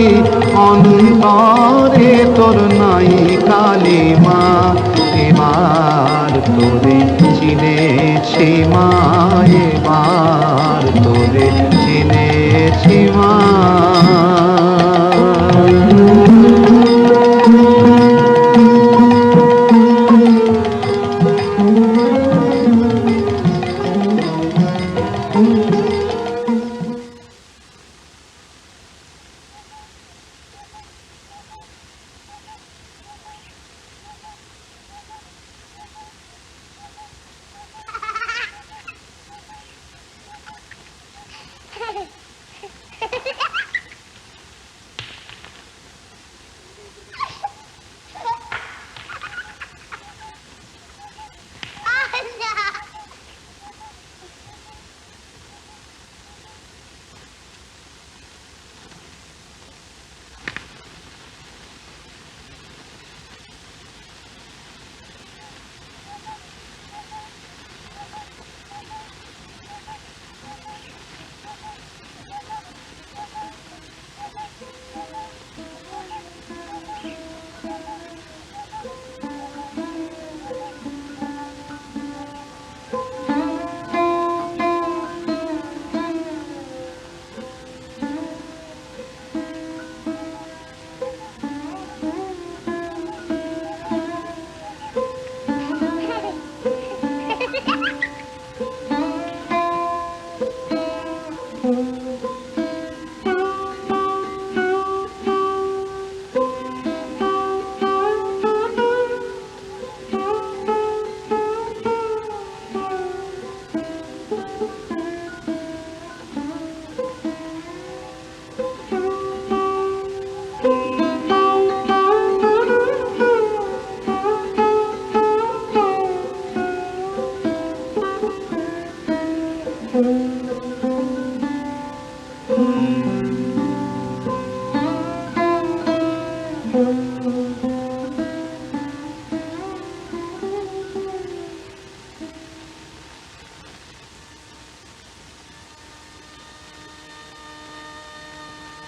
অন্তরে তোর নাই কালী মা এবার তোরে চিনেছি মা এবার তোরে চিনেছি মা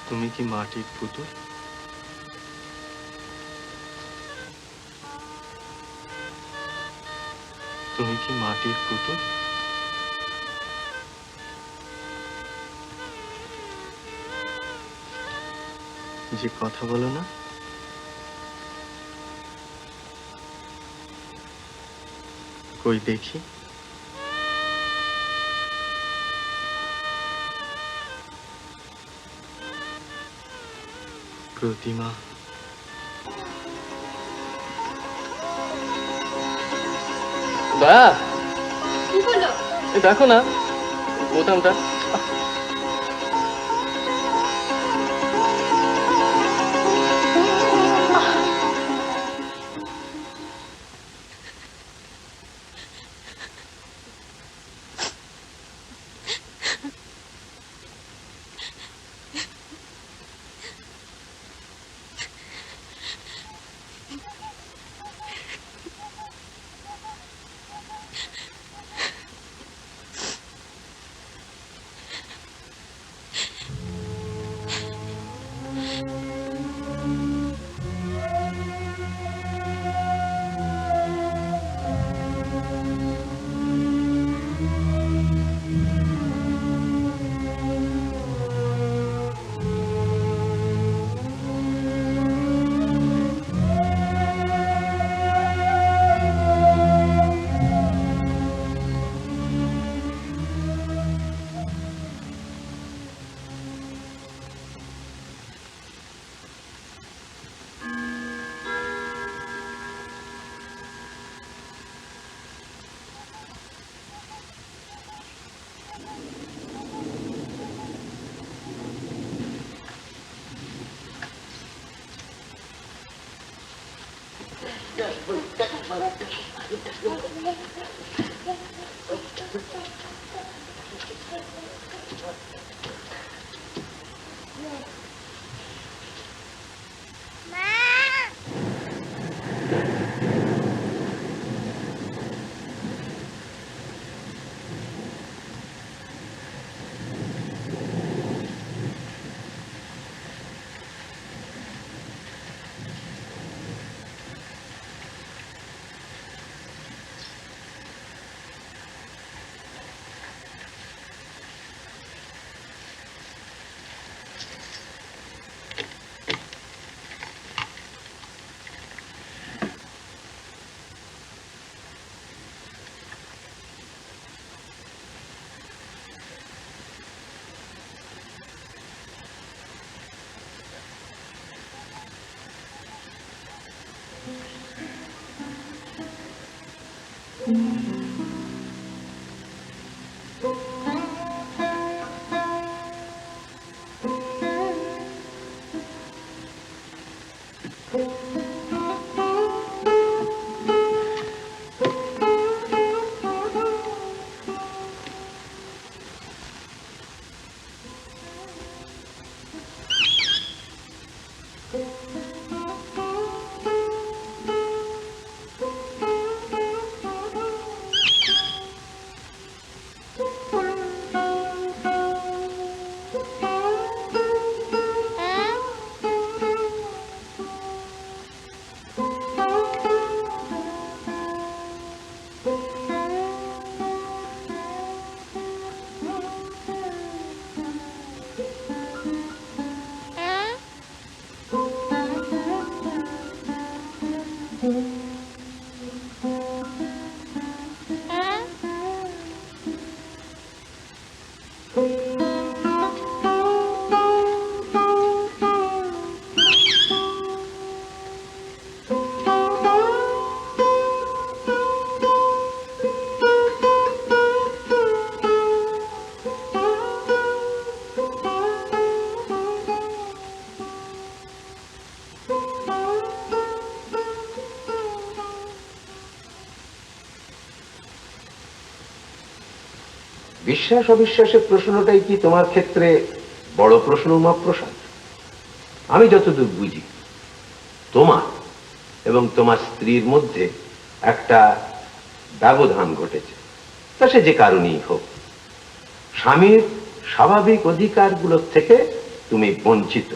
তুমি কি মাটির পুতুল? তুমি কি মাটির পুতুল? যে কথা বলো না, কই দেখি। প্রতিমা। দয়া, কি হলো? দেখো না বোতামটা। বিশ্বাস অবিশ্বাসের প্রশ্নটাই কি তোমার ক্ষেত্রে বড় প্রশ্ন উমাপ্রসাদ? আমি যতদূর বুঝি তোমার এবং তোমার স্ত্রীর মধ্যে একটা ব্যবধান ঘটেছে, তা সে যে কারণেই হোক। স্বামীর স্বাভাবিক অধিকারগুলোর থেকে তুমি বঞ্চিত।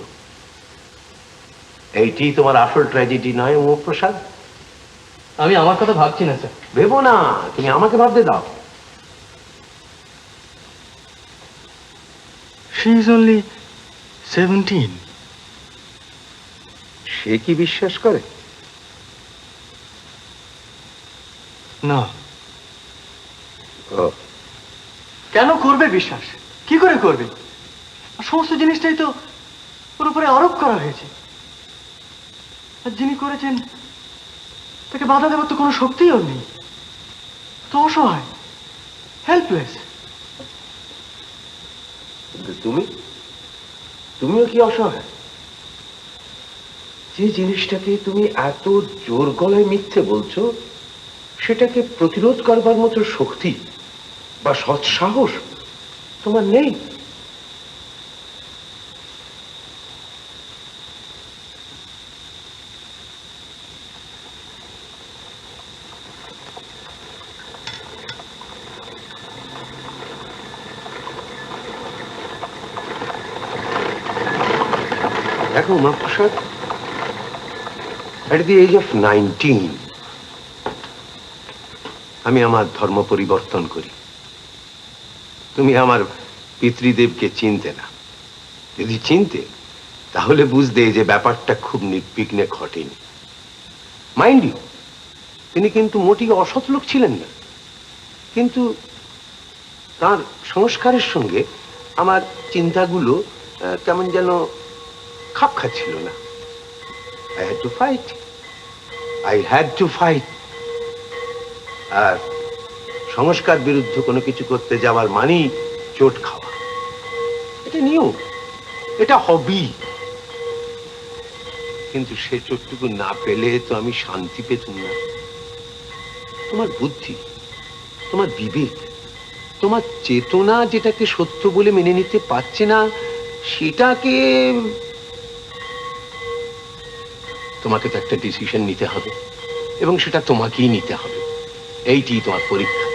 এইটি তোমার আসল ট্র্যাজেডি নয় উমাপ্রসাদ? আমি আমার কথা ভাবছি না স্যার। ভেবো না, তুমি আমাকে ভাবতে দাও। She is only 17. সে কি বিশ্বাস করে? না, কেন করবে বিশ্বাস? কি করে করবে? আর সমস্ত জিনিসটাই তো ওর উপরে আরোপ করা হয়েছে। আর যিনি করেছেন তাকে বাধা দেওয়ার তো কোনো শক্তিই ওর নেই। তো অসহায়, হেল্পলেস। তুমিও কি অসহায়? যে জিনিসটাকে তুমি এত জোর গলায় মিথ্যে বলছো, সেটাকে প্রতিরোধ করবার মতো শক্তি বা সৎ সাহস তোমার নেই। দেখো Umaprasad, at the age of 19 আমি আমার ধর্ম পরিবর্তন করি। তুমি আমার পিতৃদেবকে চিনতে না। যদি চিনতে তাহলে বুঝতে যে ব্যাপারটা খুব নির্বিঘ্নে ঘটেনি। মাইন্ড ইউ, তিনি কিন্তু মোটেই অসৎ লোক ছিলেন না, কিন্তু তার সংস্কারের সঙ্গে আমার চিন্তাগুলো কেমন যেন খাপ খাচ্ছিল না। I had to fight. I had to fight. আর সংস্কার বিরুদ্ধ কোনো কিছু করতে যাওয়ার মানেই চোট খাওয়া। এটা নিয়ম, এটা হবি। কিন্তু সে চোটটুকু না পেলে তো আমি শান্তি পেতুম না। তোমার বুদ্ধি, তোমার বিবেক, তোমার চেতনা যেটাকে সত্য বলে মেনে নিতে পারছে না, সেটাকে তোমাকে তো একটা ডিসিশন নিতে হবে, এবং সেটা তোমাকেই নিতে হবে। এইটি তোমার পরীক্ষা।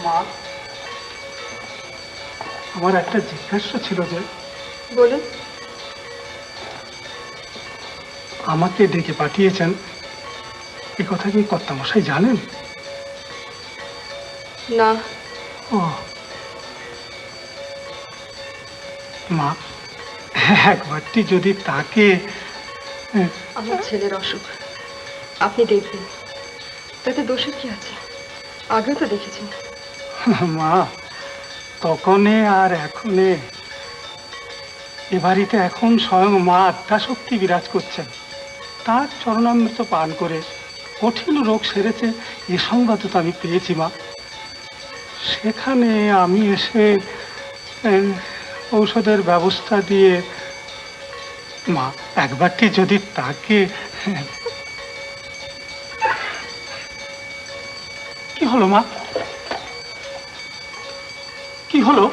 মা, আমার একটা জিজ্ঞাসা ছিল যে, বলুন। আমাকে ডেকে পাঠিয়েছেন, এ কথা কি কর্তামশাই জানেন? না। ও মা, একবারটি যদি তাকে... আমার ছেলের অসুখ, আপনি দেখবেন, তাতে দোষের কি আছে? আগেও তো দেখেছেন। মা, তখনে আর এখনে এ বাড়িতে এখন স্বয়ং মা আদ্যাশক্তি বিরাজ করছেন। তার চরণামৃত পান করে কঠিন রোগ সেরেছে, এ সংবাদ তো আমি পেয়েছি মা। সেখানে আমি এসে ঔষধের ব্যবস্থা দিয়ে... মা, একবারটি যদি তাকে... কি হলো মা? কি হলো?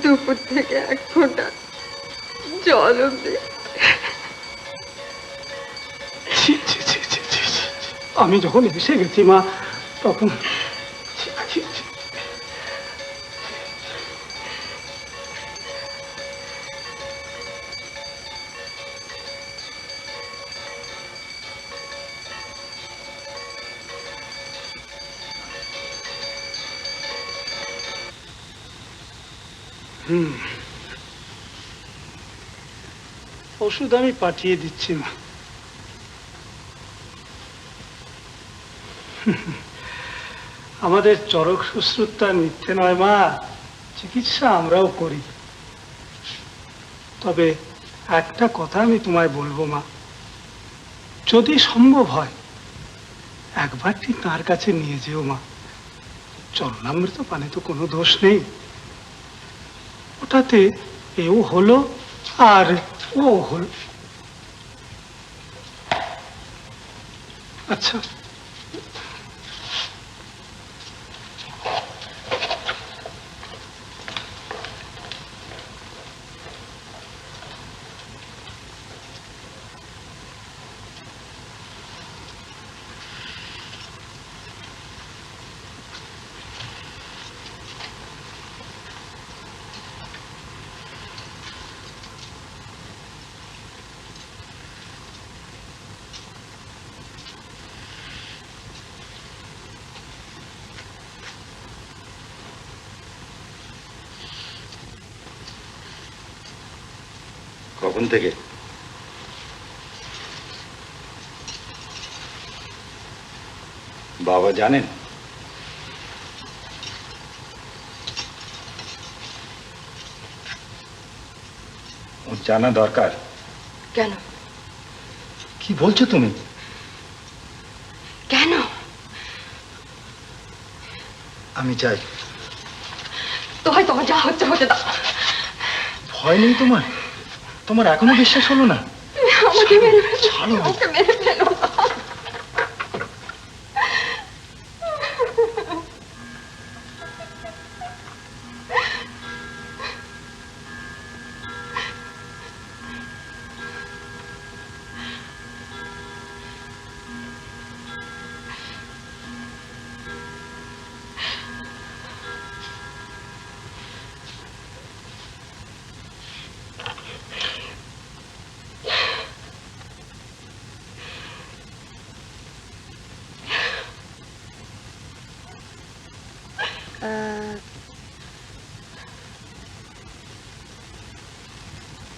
দুপুর থেকে এক ফোঁটা জল অব্দি। আমি যখন এসে গেছি মা, তখন... ওষুধ আমি পাঠিয়ে দিচ্ছি মা। আমাদের চরক শুশ্রূষা মিথ্যে নয় মা, চিকিৎসা আমরাও করি। তবে একটা কথা আমি তোমায় বলবো মা, যদি সম্ভব হয় একবারটি তার কাছে নিয়ে যেও মা। চরণামৃত পানে তো কোনো দোষ নেই, ওটাতে এও হলো আর ও হলো। আচ্ছা, কখন থেকে? বাবা জানেন? ওর জানা দরকার। কেন? কি বলছো তুমি? কেন? আমি চাই। তোমায় তোমার যা হচ্ছে হতে দাও। ভয় নেই তোমার? তোমার এখনো বিশ্বাস হলো না? আমাকে মেরে ফেলো, আমাকে মেরে ফেলো।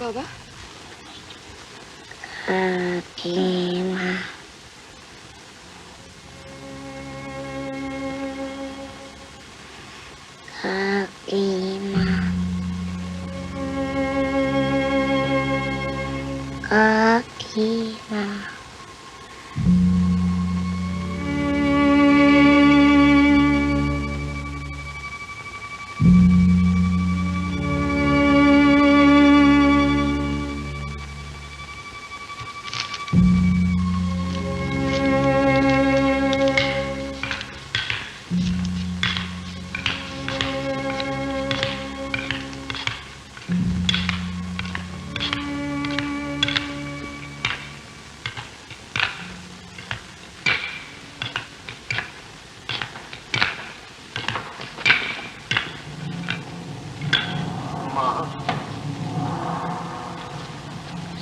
বাবা কাকিমা কাকিমা কাকিমা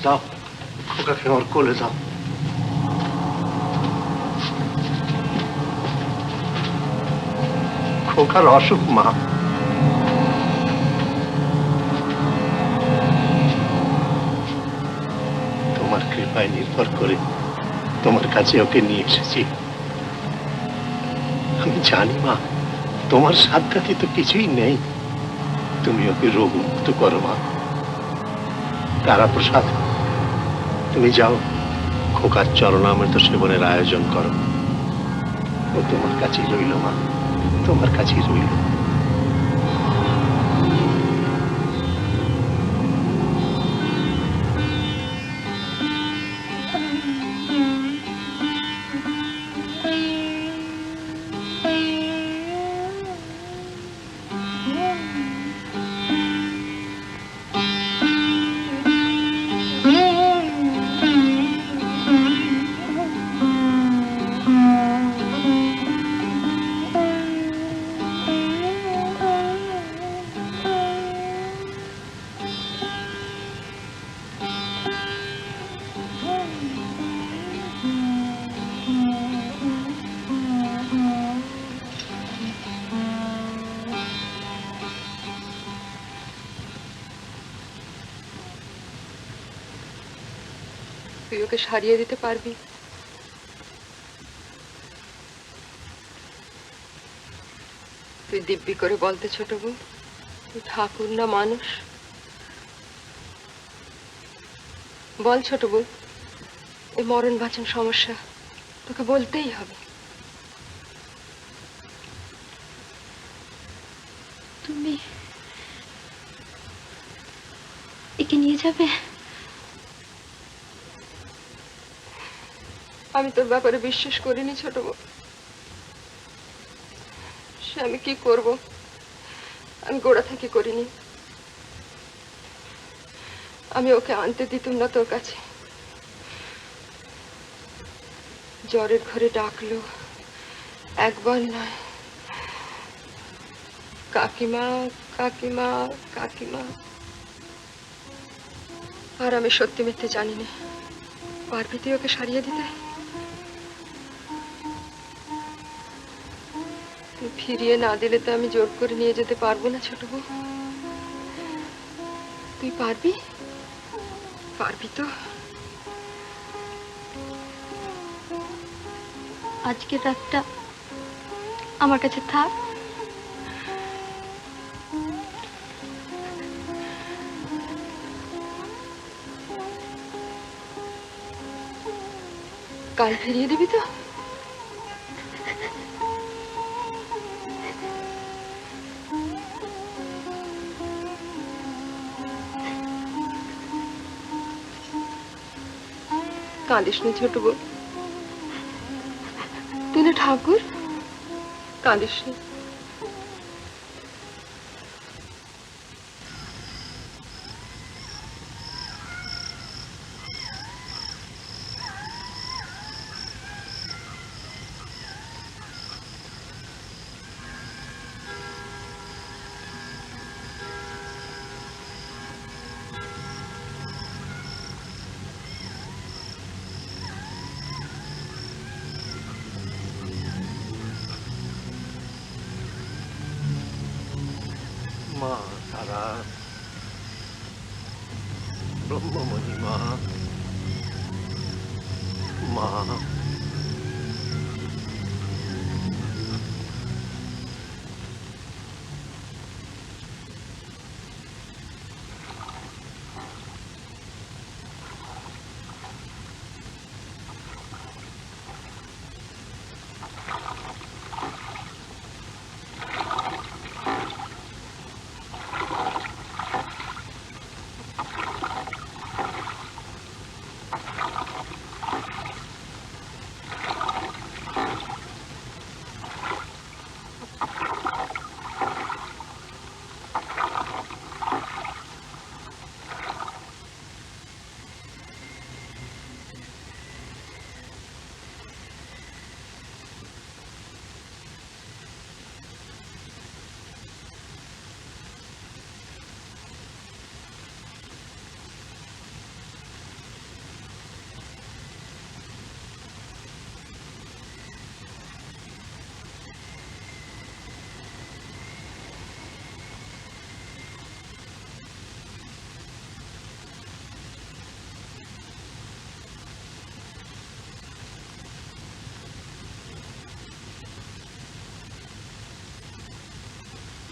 যাও, খোকাকে আমার কোলে যাও। খোকার অসুখ মা। তোমার কৃপায় নির্ভর করে তোমার কাছে ওকে নিয়ে এসেছি। আমি জানি মা, তোমার সাধ্যাতি তো কিছুই নেই। তুমি ওকে রোগ মুক্ত করো মা। তারাপ্রসাদ, তুমি যাও, খোকার চরণামৃত সেবনের আয়োজন করো। ও তোমার কাছেই রইল মা, তোমার কাছেই রইল। তুই ওকে সারিয়ে দিতে পারবি? তুই দিব্যি করে বলতে ছোট বউ, তুই ঠাকুর না মানুষ? বল ছোট বউ, এই মরণ বাঁচন সমস্যা তোকে বলতেই হবে। তুমি একে নিয়ে যাবে? আমি তোর ব্যাপারে বিশ্বাস করিনি ছোট বউ। সে আমি কি করব, আমি গোড়া থেকে করিনি। আমি ওকে আনতে দিতুম না তোর কাছে। জ্বরের ঘরে ডাকলো, একবার নয়, কাকিমা কাকিমা কাকিমা। আর আমি সত্যি মিথ্যে জানি না। পারবি তুই ওকে সারিয়ে দিতে? তুই ফিরিয়ে না দিলে তো আমি জোর করে নিয়ে যেতে পারবো না ছোট বউ। তুই পারবি? পারবি তো? আজকের রাতটা আমার কাছে থাক। কাল ফিরিয়ে দিবি তো? কাঁদিস নি ছোট বউ, তুই না ঠাকুর, কাঁদিস নি। মা তারা, ব্রহ্মমণি মা, মা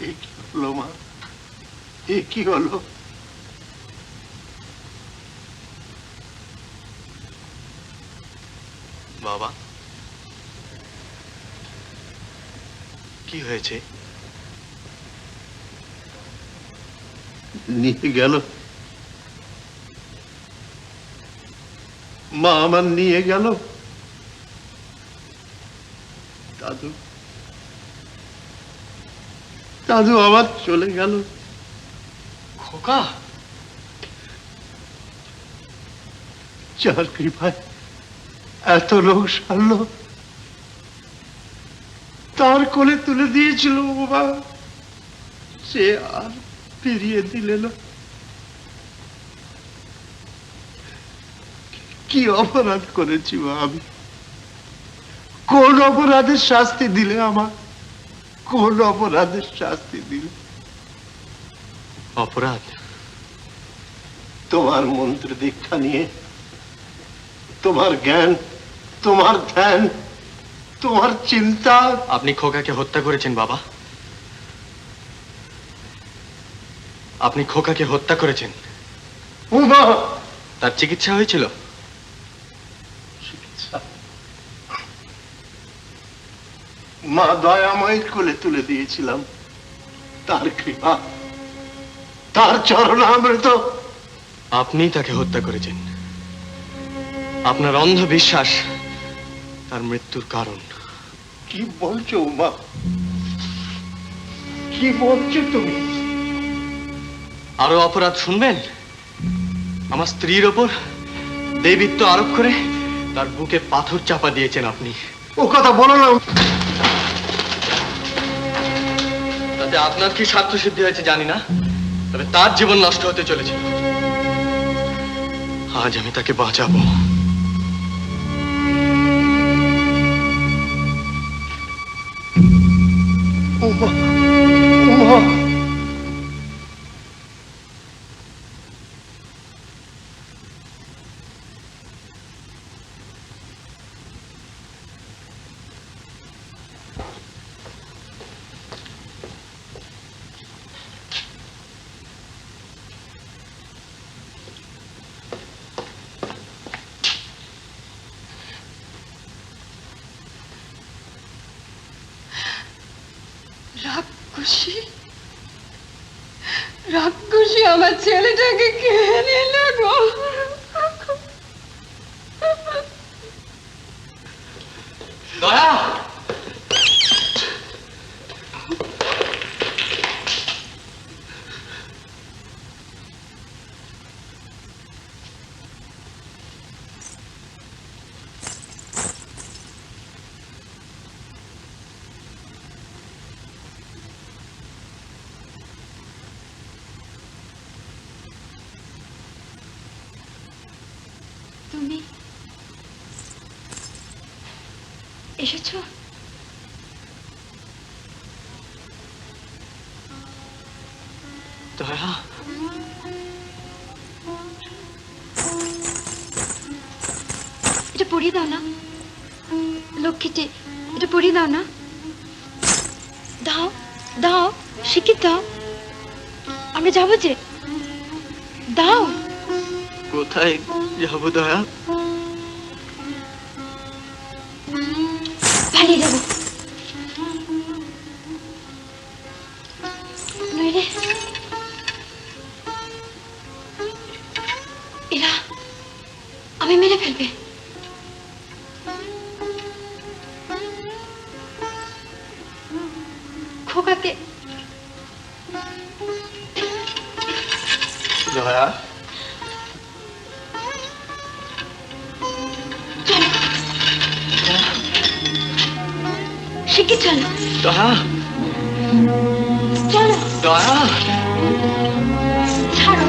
এ কি হলো মা? এ কি হলো? বাবা, কি হয়েছে? নিয়ে গেল মা, আমার নিয়ে গেল। দাদু, দাদু আমার চলে গেল। খোকা, যার কৃপায় এত লোক সারল, তার কোলে তুলে দিয়েছিল বাবা, সে আর ফিরিয়ে দিলে না। কি অপরাধ করেছি মা আমি? কোন অপরাধের শাস্তি দিলে আমার? কোন অপরাধের শাস্তি দিলে? অপরাধ? তোমার মন্ত্র দীক্ষা নিয়ে, তোমার জ্ঞান, তোমার ধ্যান, তোমার চিন্তা। আপনি খোকাকে হত্যা করেছেন বাবা, আপনি খোকাকে হত্যা করেছেন। উমা, তার চিকিৎসা হয়েছিল? মা দয়াময়ের কোলে তুলে দিয়েছিলাম, তার কৃপা, তার চরণামৃত। আপনি তাকে হত্যা করেছেন। আপনার অন্ধ বিশ্বাস তার মৃত্যুর কারণ। কি বলছো উমা? কি বলছো তুমি? আরো অপরাধ শুনবেন? আমার স্ত্রীর ওপর দেবীত্ব আরোপ করে তার বুকে পাথর চাপা দিয়েছেন আপনি। ও কথা বলো না। তাতে আপনার কি স্বার্থ সিদ্ধি হয়েছে জানি না, তবে তার জীবন নষ্ট হতে চলেছে। আজ আমি তাকে বাঁচাবো। উমা, উমা, রাক্ষসী রাক্ষসী আমার ছেলেটাকে খেয়ে নিল গো। দয়া, তুমি এসেছো? দয়া, এটা পরিয়ে দাও না লক্ষ্মীটি, এটা পরিয়ে দাও না। দাও দাও, শিখিয়ে দাও, আমরা যাবো যে। দাও। কোথায় যাব দয়া? পালিয়ে যাবো। নইলে এরা আমি মেরে ফেলবে। খোকাকে দয়া, শিখে চলো। দয়া, চলো। দয়া, ছাড়ো।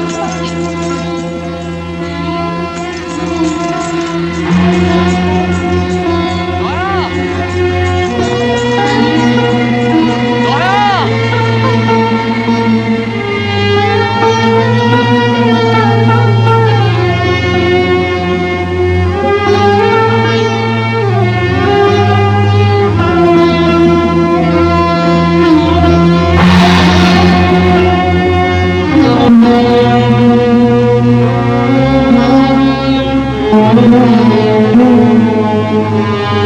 Thank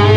you.